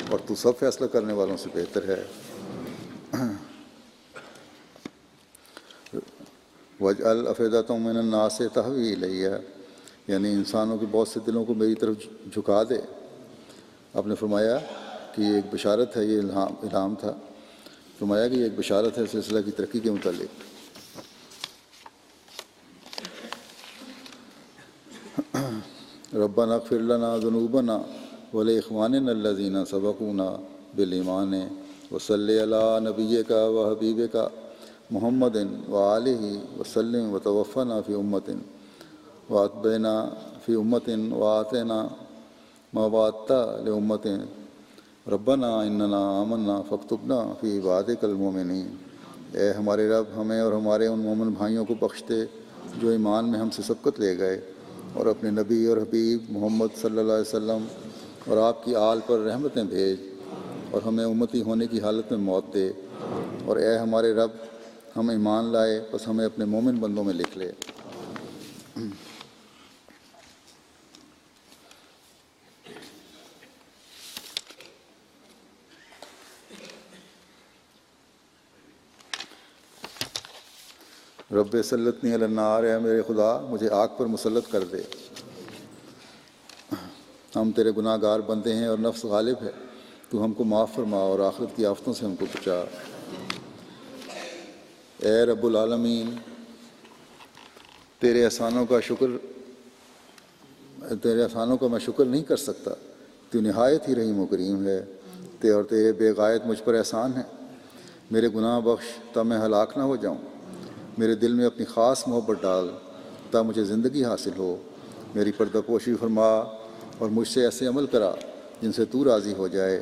اور تو سب فیصلہ کرنے والوں سے بہتر ہے۔ وَاجْعَلْ أَفْئِدَةً مِّنَ النَّاسِ تَهْوِي إِلَيَّ، یعنی انسانوں کے بہت سے دلوں کو میری طرف جھکا دے۔ آپ نے فرمایا کہ یہ ایک بشارت ہے، یہ الہام تھا، فرمایا کہ یہ ایک بشارت ہے سلسلہ کی ترقی کے متعلق۔ ربنا اغفر لنا ذنوبنا ولإخواننا الذين سبقونا بالإيمان وصل على نبيك وحبيبك محمد وآله وسلم وتوفنا في أمة وأتبعنا في أمة وآتنا ما وعدت لأمة ربنا إننا آمنا فاكتبنا في عبادك المؤمنين، اے ہمارے رب ہمیں اور ہمارے ان مومن بھائیوں کو بخش دے جو ایمان میں ہم سے سبقت لے گئے، اور اپنے نبی اور حبیب محمد صلی اللہ علیہ وسلم اور آپ کی آل پر رحمتیں بھیج اور ہمیں امتی ہونے کی حالت میں موت دے، اور اے ہمارے رب ہم ایمان لائے بس ہمیں اپنے مومن بندوں میں لکھ لے۔ رب سلطنی علی النار، اے میرے خدا مجھے آگ پر مسلط کر دے۔ ہم تیرے گناہ گار بندے ہیں اور نفس غالب ہے، تو ہم کو معاف فرما اور آخرت کی آفتوں سے ہم کو بچا۔ اے رب العالمین، تیرے احسانوں کا میں شکر نہیں کر سکتا، تو نہایت ہی رحیم و کریم ہے، اور تیرے بے غایت مجھ پر احسان ہے۔ میرے گناہ بخش تا میں ہلاک نہ ہو جاؤں، میرے دل میں اپنی خاص محبت ڈال تا مجھے زندگی حاصل ہو، میری پردہ پوشی فرما اور مجھ سے ایسے عمل کرا جن سے تو راضی ہو جائے۔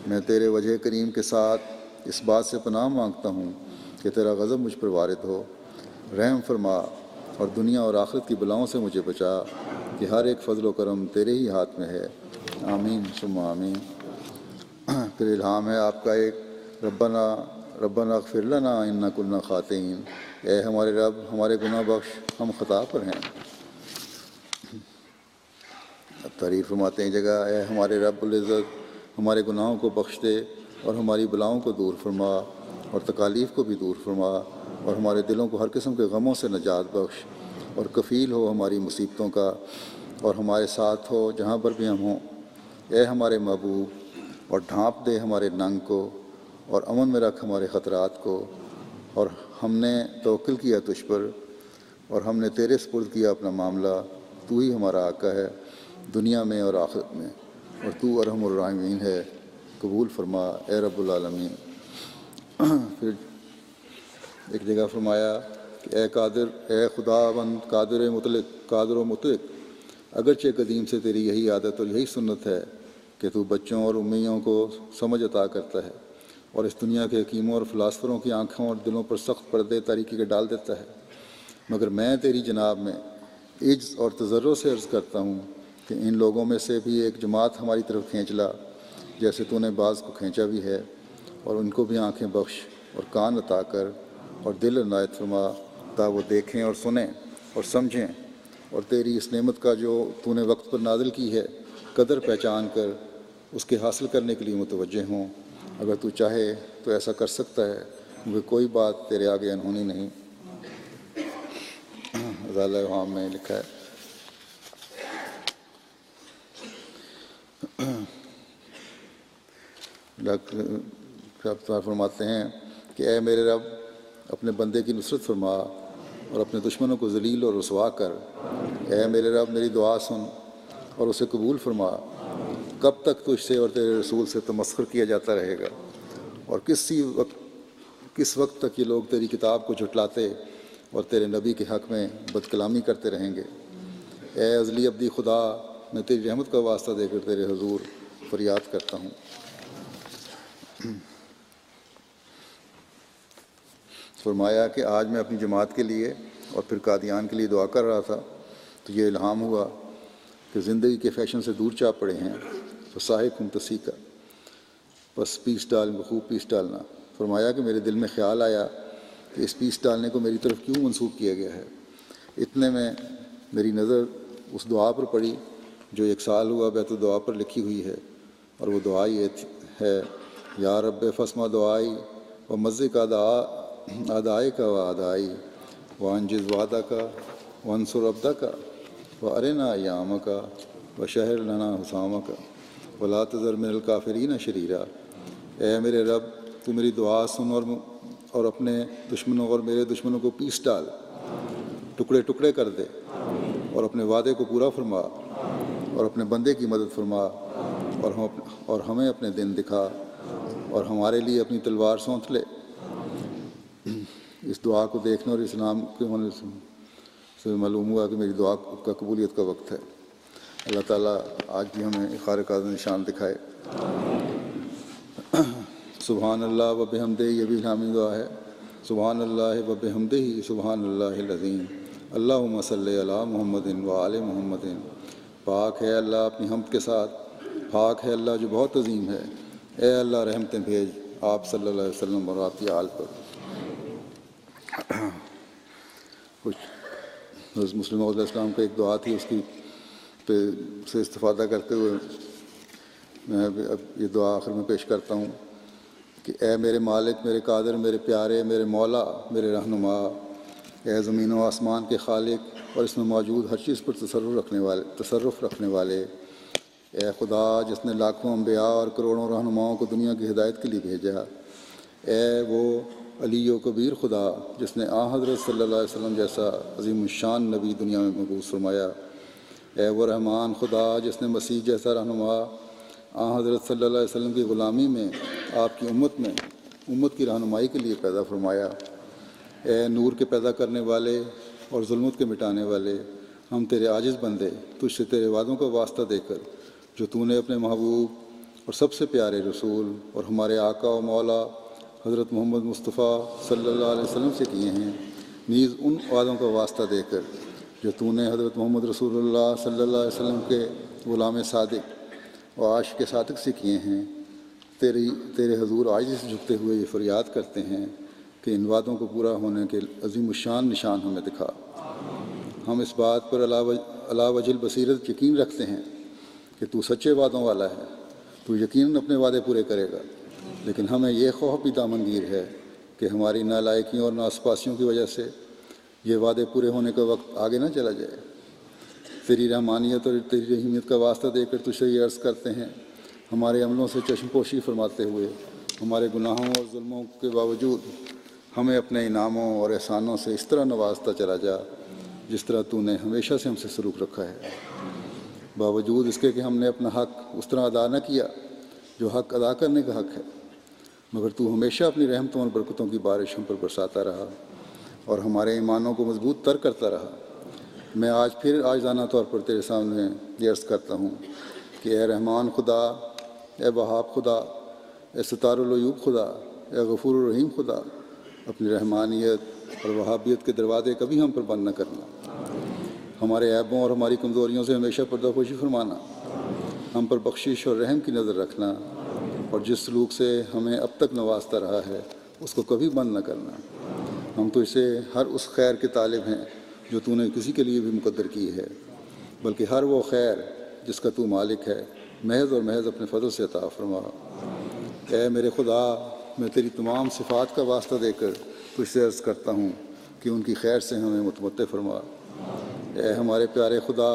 میں تیرے وجہ کریم کے ساتھ اس بات سے پناہ مانگتا ہوں کہ تیرا غضب مجھ پر وارد ہو۔ رحم فرما اور دنیا اور آخرت کی بلاؤں سے مجھے بچا کہ ہر ایک فضل و کرم تیرے ہی ہاتھ میں ہے۔ آمین ثم آمین۔ پھر الہام ہے آپ کا ایک، ربنا اغفر لنا انا کنا خاطئین، اے ہمارے رب ہمارے گناہ بخش، ہم خطا پر ہیں۔ اب تحریر فرماتے ہیں جگہ، اے ہمارے رب العزت ہمارے گناہوں کو بخش دے اور ہماری بلاؤں کو دور فرما اور تکالیف کو بھی دور فرما اور ہمارے دلوں کو ہر قسم کے غموں سے نجات بخش اور کفیل ہو ہماری مصیبتوں کا اور ہمارے ساتھ ہو جہاں پر بھی ہم ہوں۔ اے ہمارے محبوب، اور ڈھانپ دے ہمارے ننگ کو اور امن میں رکھ ہمارے خطرات کو، اور ہم نے توکل کیا تجھ پر اور ہم نے تیرے سپرد کیا اپنا معاملہ، تو ہی ہمارا آقا ہے دنیا میں اور آخرت میں، اور تو ارحم الراحمین ہے، قبول فرما اے رب العالمین۔ پھر ایک جگہ فرمایا کہ اے قادر، اے خدا بند قادر و مطلق، اگرچہ قدیم سے تیری یہی عادت اور یہی سنت ہے کہ تو بچوں اور امیوں کو سمجھ عطا کرتا ہے اور اس دنیا کے حکیموں اور فلاسفروں کی آنکھوں اور دلوں پر سخت پردے تاریکی کے ڈال دیتا ہے، مگر میں تیری جناب میں عجز اور تضرع سے عرض کرتا ہوں کہ ان لوگوں میں سے بھی ایک جماعت ہماری طرف کھینچ لا جیسے تو نے بعض کو کھینچا بھی ہے، اور ان کو بھی آنکھیں بخش اور کان عطا کر اور دل عنایت فرما تا وہ دیکھیں اور سنیں اور سمجھیں، اور تیری اس نعمت کا جو تو نے وقت پر نازل کی ہے قدر پہچان کر اس کے حاصل کرنے کے لیے متوجہ ہوں۔ اگر تو چاہے تو ایسا کر سکتا ہے، کیونکہ کوئی بات تیرے آگے انہونی نہیں۔ ازالہ اوہام میں لکھا ہے۔ ڈاکٹر فرماتے ہیں کہ اے میرے رب اپنے بندے کی نصرت فرما اور اپنے دشمنوں کو ذلیل اور رسوا کر۔ اے میرے رب میری دعا سن اور اسے قبول فرما۔ کب تک تجھ سے اور تیرے رسول سے تمسخر کیا جاتا رہے گا، اور کس وقت تک یہ لوگ تیری کتاب کو جھٹلاتے اور تیرے نبی کے حق میں بد کلامی کرتے رہیں گے۔ اے ازلی ابدی خدا، میں تیری رحمت کا واسطہ دے کر تیرے حضور فریاد کرتا ہوں۔ فرمایا کہ آج میں اپنی جماعت کے لیے اور پھر قادیان کے لیے دعا کر رہا تھا تو یہ الہام ہوا کہ زندگی کے فیشن سے دور چاپ پڑے ہیں، فصاحب ممتسی کا، بس پیس خوب پیس ڈالنا۔ فرمایا کہ میرے دل میں خیال آیا کہ اس پیس ڈالنے کو میری طرف کیوں منسوخ کیا گیا ہے۔ اتنے میں میری نظر اس دعا پر پڑی جو 1 سال ہوا بیت الدعا پر لکھی ہوئی ہے، اور وہ دعا یہ ہے، یا رب فسمع دعائی و مزق آدائی کا و آدائی و انجز وعدہ کا و انصر عبدہ کا و ارنا ایام کا و شہر لنا حسامہ کا ولا تذر من الکافرین شریرا۔ اے میرے رب تو میری دعا سن اور اپنے دشمنوں اور میرے دشمنوں کو پیس ڈال، ٹکڑے ٹکڑے کر دے، اور اپنے وعدے کو پورا فرما اور اپنے بندے کی مدد فرما، اور ہمیں اپنے دن دکھا اور ہمارے لیے اپنی تلوار سونت لے۔ اس دعا کو دیکھنے اور اسلام کے ہونے سے معلوم ہوا کہ میری دعا کا قبولیت کا وقت ہے۔ اللہ تعالیٰ آج بھی ہمیں خارق نشان دکھائے۔ سبحان اللہ و بحمدہ، یہ بھی الہامی دعا ہے۔ سبحان اللہ و بحمدہ سبحان اللہ العظیم، اللہم صلی علی محمد و آل محمد۔ پاک ہے اللہ اپنی حمد کے ساتھ، پاک ہے اللہ جو بہت عظیم ہے۔ اے اللہ رحمتیں بھیج آپ صلی اللہ علیہ وسلم اور آپ کی آل پر۔ کچھ مسلم علیہ السلام کا ایک دعا تھی، اس کی سے استفادہ کرتے ہوئے میں اب یہ دعا آخر میں پیش کرتا ہوں کہ اے میرے مالک، میرے قادر، میرے پیارے، میرے مولا، میرے رہنما، اے زمین و آسمان کے خالق اور اس میں موجود ہر چیز پر تصرف رکھنے والے، اے خدا جس نے لاکھوں انبیاء اور کروڑوں رہنماؤں کو دنیا کی ہدایت کے لیے بھیجا، اے وہ علی و کبیر خدا جس نے حضرت صلی اللہ علیہ وسلم جیسا عظیم الشان نبی دنیا میں مبعوث فرمایا، اے وہ رحمان خدا جس نے مسیح جیسا رہنما حضرت صلی اللہ علیہ وسلم کی غلامی میں آپ کی امت کی رہنمائی کے لیے پیدا فرمایا، اے نور کے پیدا کرنے والے اور ظلمت کے مٹانے والے، ہم تیرے عاجز بندے تجھ سے تیرے وعدوں کا واسطہ دے کر جو تو نے اپنے محبوب اور سب سے پیارے رسول اور ہمارے آقا و مولا حضرت محمد مصطفیٰ صلی اللہ علیہ وسلم سے کیے ہیں، نیز ان وعدوں کا واسطہ دے کر جو تو نے حضرت محمد رسول اللہ صلی اللہ علیہ وسلم کے غلام صادق و عاشق صادق سے کیے ہیں، تیرے حضور عاجزی سے جھکتے ہوئے یہ فریاد کرتے ہیں کہ ان وعدوں کو پورا ہونے کے عظیم الشان نشان ہمیں دکھا۔ ہم اس بات پر علا وجہ البصیرت یقین رکھتے ہیں کہ تو سچے وعدوں والا ہے، تو یقیناً اپنے وعدے پورے کرے گا، لیکن ہمیں یہ خوف بھی دامنگیر ہے کہ ہماری نالائکیوں اور ناسپاسیوں کی وجہ سے یہ وعدے پورے ہونے کا وقت آگے نہ چلا جائے۔ تیری رحمانیت اور تیری رحیمیت کا واسطہ دے کر تجھ سے یہ عرض کرتے ہیں، ہمارے عملوں سے چشم پوشی فرماتے ہوئے ہمارے گناہوں اور ظلموں کے باوجود ہمیں اپنے انعاموں اور احسانوں سے اس طرح نوازتا چلا جا جس طرح تو نے ہمیشہ سے ہم سے سلوک رکھا ہے، باوجود اس کے کہ ہم نے اپنا حق اس طرح ادا نہ کیا جو حق ادا کرنے کا حق ہے، مگر تو ہمیشہ اپنی رحمتوں اور برکتوں کی بارش ہم پر برساتا رہا اور ہمارے ایمانوں کو مضبوط تر کرتا رہا۔ میں آج پھر عاجزانہ طور پر تیرے سامنے یہ عرض کرتا ہوں کہ اے رحمان خدا، اے وہاب خدا، اے ستار العیوب خدا، اے غفور الرحیم خدا، اپنی رحمانیت اور وہابیت کے دروازے کبھی ہم پر بند نہ کرنا، ہمارے عیبوں اور ہماری کمزوریوں سے ہمیشہ پردہ پوشی فرمانا، ہم پر بخشش اور رحم کی نظر رکھنا، اور جس سلوک سے ہمیں اب تک نوازتا رہا ہے اس کو کبھی بند نہ کرنا۔ ہم تو اسے ہر اس خیر کے طالب ہیں جو تو نے کسی کے لیے بھی مقدر کی ہے، بلکہ ہر وہ خیر جس کا تو مالک ہے محض اور محض اپنے فضل سے عطا فرما۔ اے میرے خدا، میں تیری تمام صفات کا واسطہ دے کر تجھ سے عرض کرتا ہوں کہ ان کی خیر سے ہمیں متمتع فرما۔ اے ہمارے پیارے خدا،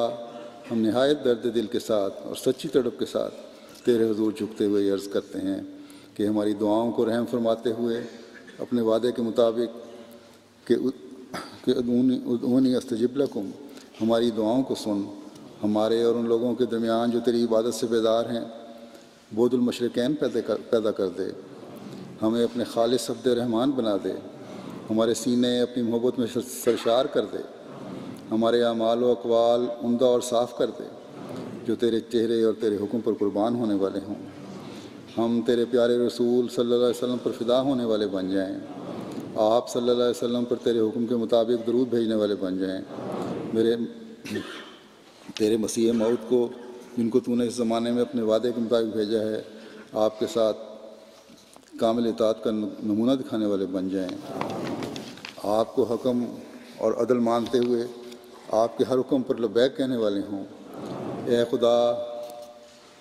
ہم نہایت درد دل کے ساتھ اور سچی تڑپ کے ساتھ تیرے حضور جھکتے ہوئے یہ عرض کرتے ہیں کہ ہماری دعاؤں کو رحم فرماتے ہوئے اپنے وعدے کے مطابق کہ ادعونی استجب لکم، ہماری دعاؤں کو سن، ہمارے اور ان لوگوں کے درمیان جو تیری عبادت سے بیدار ہیں بعد المشرقین پیدا کر دے، ہمیں اپنے خالص عبد رحمان بنا دے، ہمارے سینے اپنی محبت میں سرشار کر دے، ہمارے اعمال و اقوال عمدہ اور صاف کر دے جو تیرے چہرے اور تیرے حکم پر قربان ہونے والے ہوں، ہم تیرے پیارے رسول صلی اللہ علیہ وسلم پر فدا ہونے والے بن جائیں، آپ صلی اللہ علیہ وسلم پر تیرے حکم کے مطابق درود بھیجنے والے بن جائیں، تیرے مسیح موعود کو جن کو تو نے اس زمانے میں اپنے وعدے کے مطابق بھیجا ہے آپ کے ساتھ کامل اطاعت کا نمونہ دکھانے والے بن جائیں، آپ کو حکم اور عدل مانتے ہوئے آپ کے ہر حکم پر لبیک کہنے والے ہوں۔ اے خدا،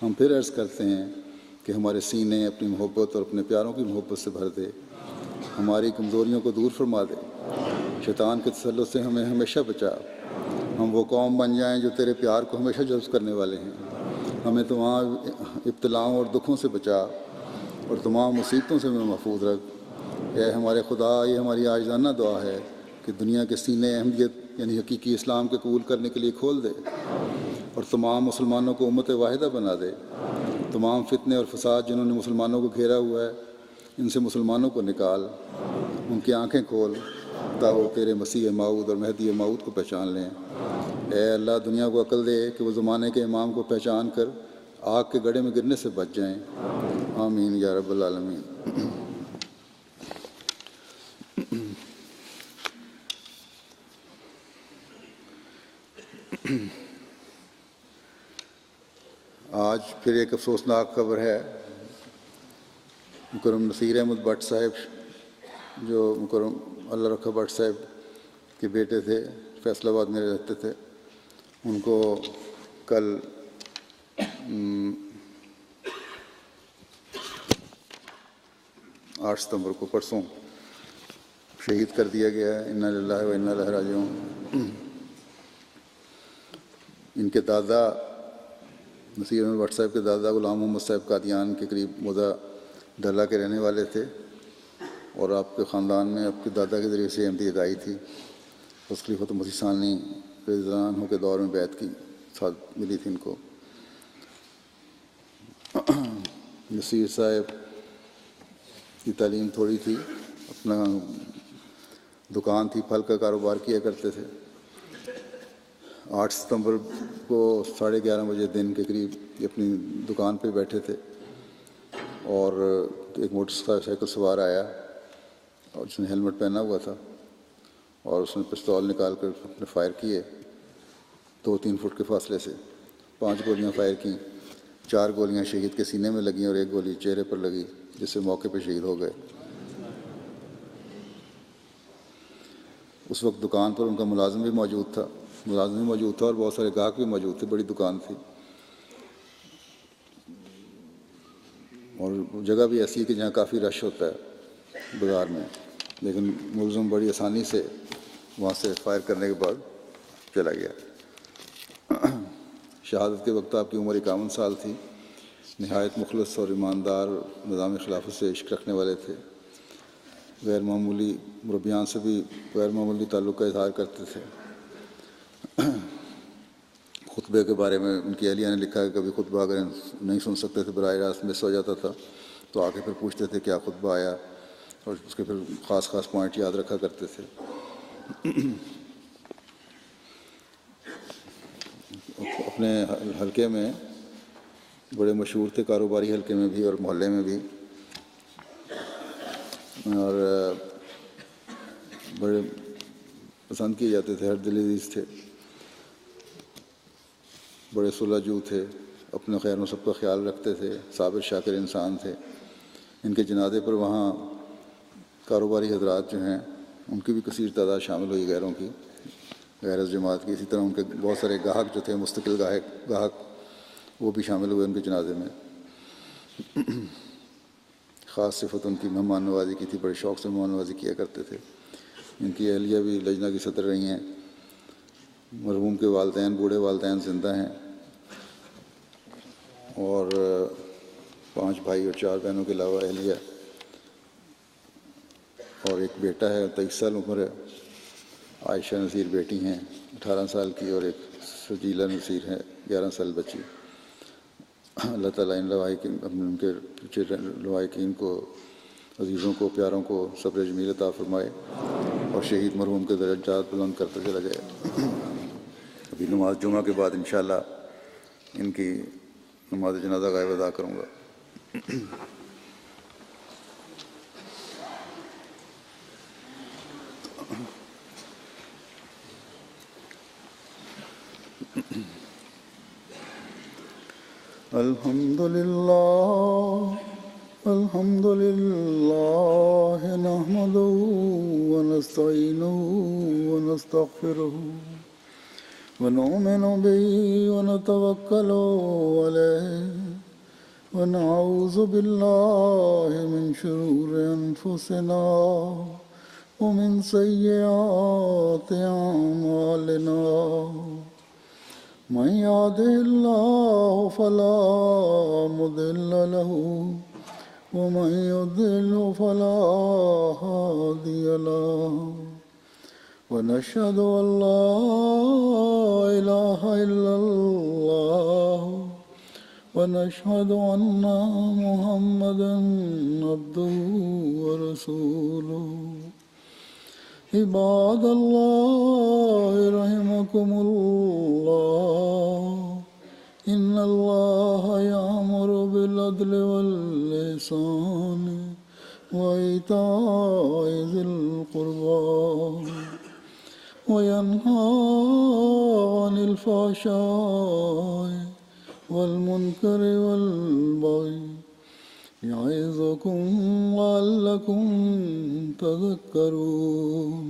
ہم پھر عرض کرتے ہیں کہ ہمارے سینے اپنی محبت اور اپنے پیاروں کی محبت سے بھر دے، ہماری کمزوریوں کو دور فرما دے، شیطان کے تسلط سے ہمیں ہمیشہ بچا، ہم وہ قوم بن جائیں جو تیرے پیار کو ہمیشہ جذب کرنے والے ہیں، ہمیں تمام ابتلاؤں اور دکھوں سے بچا اور تمام مصیبتوں سے ہمیں محفوظ رکھ۔ اے ہمارے خدا، یہ ہماری عاجزانہ دعا ہے کہ دنیا کے سینے احمدیت یعنی حقیقی اسلام کے قبول کرنے کے لیے کھول دے اور تمام مسلمانوں کو امت واحدہ بنا دے، تمام فتنے اور فساد جنہوں نے مسلمانوں کو گھیرا ہوا ہے ان سے مسلمانوں کو نکال، ان کی آنکھیں کھول تاکہ وہ تیرے مسیح موعود اور مہدی موعود کو پہچان لیں۔ اے اللہ، دنیا کو عقل دے کہ وہ زمانے کے امام کو پہچان کر آگ کے گڑھے میں گرنے سے بچ جائیں، آمین یا رب العالمین۔ آج پھر ایک افسوسناک خبر ہے، مکرم نصیر احمد بٹ صاحب جو مکرم اللہ رکھا بٹ صاحب کے بیٹے تھے، فیصل آباد میں رہتے تھے، ان کو کل 8 ستمبر کو پرسوں شہید کر دیا گیا ہے، انا للہ و انا الیہ راجعون۔ ان کے دادا نصیر احمد بٹ صاحب کے دادا غلام محمد صاحب قادیان کے قریب موضع ڈھلا کے رہنے والے تھے، اور آپ کے خاندان میں آپ کے دادا کے ذریعے سے احمدیت آئی تھی، اس خلیفۃ مسیح ثانی رضی اللہ عنہ کے دور میں بیعت کی ساتھ ملی تھی ان کو۔ نصیر صاحب کی تعلیم تھوڑی تھی، اپنا دکان تھی، پھل کا کاروبار کیا کرتے تھے۔ 8 ستمبر کو 11:30 بجے دن کے قریب اپنی دکان پہ بیٹھے تھے اور ایک موٹر سائیکل سوار آیا اور اس نے ہیلمٹ پہنا ہوا تھا، اور اس نے پستول نکال کر اپنے فائر کیے 2-3 فٹ کے فاصلے سے. 5 گولیاں فائر کیں. 4 گولیاں شہید کے سینے میں لگیں اور 1 گولی چہرے پر لگی، جس سے موقع پہ شہید ہو گئے. اس وقت دکان پر ان کا ملازم بھی موجود تھا اور بہت سارے گاہک بھی موجود تھے. بڑی دکان تھی اور جگہ بھی ایسی ہے کہ جہاں کافی رش ہوتا ہے بازار میں، لیکن ملزم بڑی آسانی سے وہاں سے فائر کرنے کے بعد چلا گیا. شہادت کے وقت آپ کی عمر 51 سال تھی. نہایت مخلص اور ایماندار، نظام خلافت سے عشق رکھنے والے تھے. غیر معمولی مربیان سے بھی غیر معمولی تعلق کا اظہار کرتے تھے. خطبے کے بارے میں ان کی اہلیہ نے لکھا ہے کہ کبھی خطبہ اگر نہیں سن سکتے تھے، براہ راست مس ہو جاتا تھا، تو آ کے پھر پوچھتے تھے کیا خطبہ آیا، اور اس کے پھر خاص پوائنٹ یاد رکھا کرتے تھے. اپنے حلقے میں بڑے مشہور تھے، کاروباری حلقے میں بھی اور محلے میں بھی، اور بڑے پسند کیے جاتے تھے. ہر دل عزیز تھے، بڑے صلح جو تھے، اپنے خیر و سب کا خیال رکھتے تھے، صابر شاکر انسان تھے. ان کے جنازے پر وہاں کاروباری حضرات جو ہیں ان کی بھی کثیر تعداد شامل ہوئی، غیروں کی، غیر از جماعت کی. اسی طرح ان کے بہت سارے گاہک جو تھے، مستقل گاہک، وہ بھی شامل ہوئے ان کے جنازے میں. خاص صفت ان کی مہمان نوازی کی تھی. بڑے شوق سے مہمان نوازی کیا کرتے تھے. ان کی اہلیہ بھی لجنہ کی صدر رہی ہیں. مرحوم کے والدین، بوڑھے والدین زندہ ہیں، اور 5 بھائی اور 4 بہنوں کے علاوہ اہلیہ اور ایک بیٹا ہے، 23 سال عمر ہے. عائشہ نذیر بیٹی ہیں 18 سال کی، اور ایک سجیلہ نذیر ہے 11 سال بچی. اللہ تعالیٰ ان کے پیچھے لوائقین کو، عزیزوں کو، پیاروں کو صبر جمیل عطا فرمائے اور شہید مرحوم کے درجات بلند کرتا چلا جائے. ابھی نماز جمعہ کے بعد انشاءاللہ ان کی نماز جنازہ غائب ادا کروں گا. الحمد لله نحمده ونستعينه ونستغفره ونؤمن به ونتوكل عليه ونعوذ بالله من شرور أنفسنا ومن سيئات أعمالنا. من يهده الله فلا مضل له ومن يضلل فلا هادي له. ونشهد أن لا إله إلا الله ونشهد أن محمدا عبده ورسوله. عباد الله رحمكم الله، إن الله يأمر بالعدل والإحسان وإيتاء ذي القربى وينهى عن الفحشاء والمنكر والبغي يعظكم لعلكم تذكرون.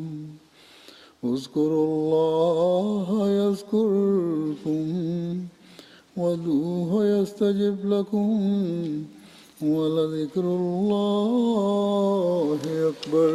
اذكروا الله يذكركم وادعوه يستجب لكم ولذكر الله أكبر.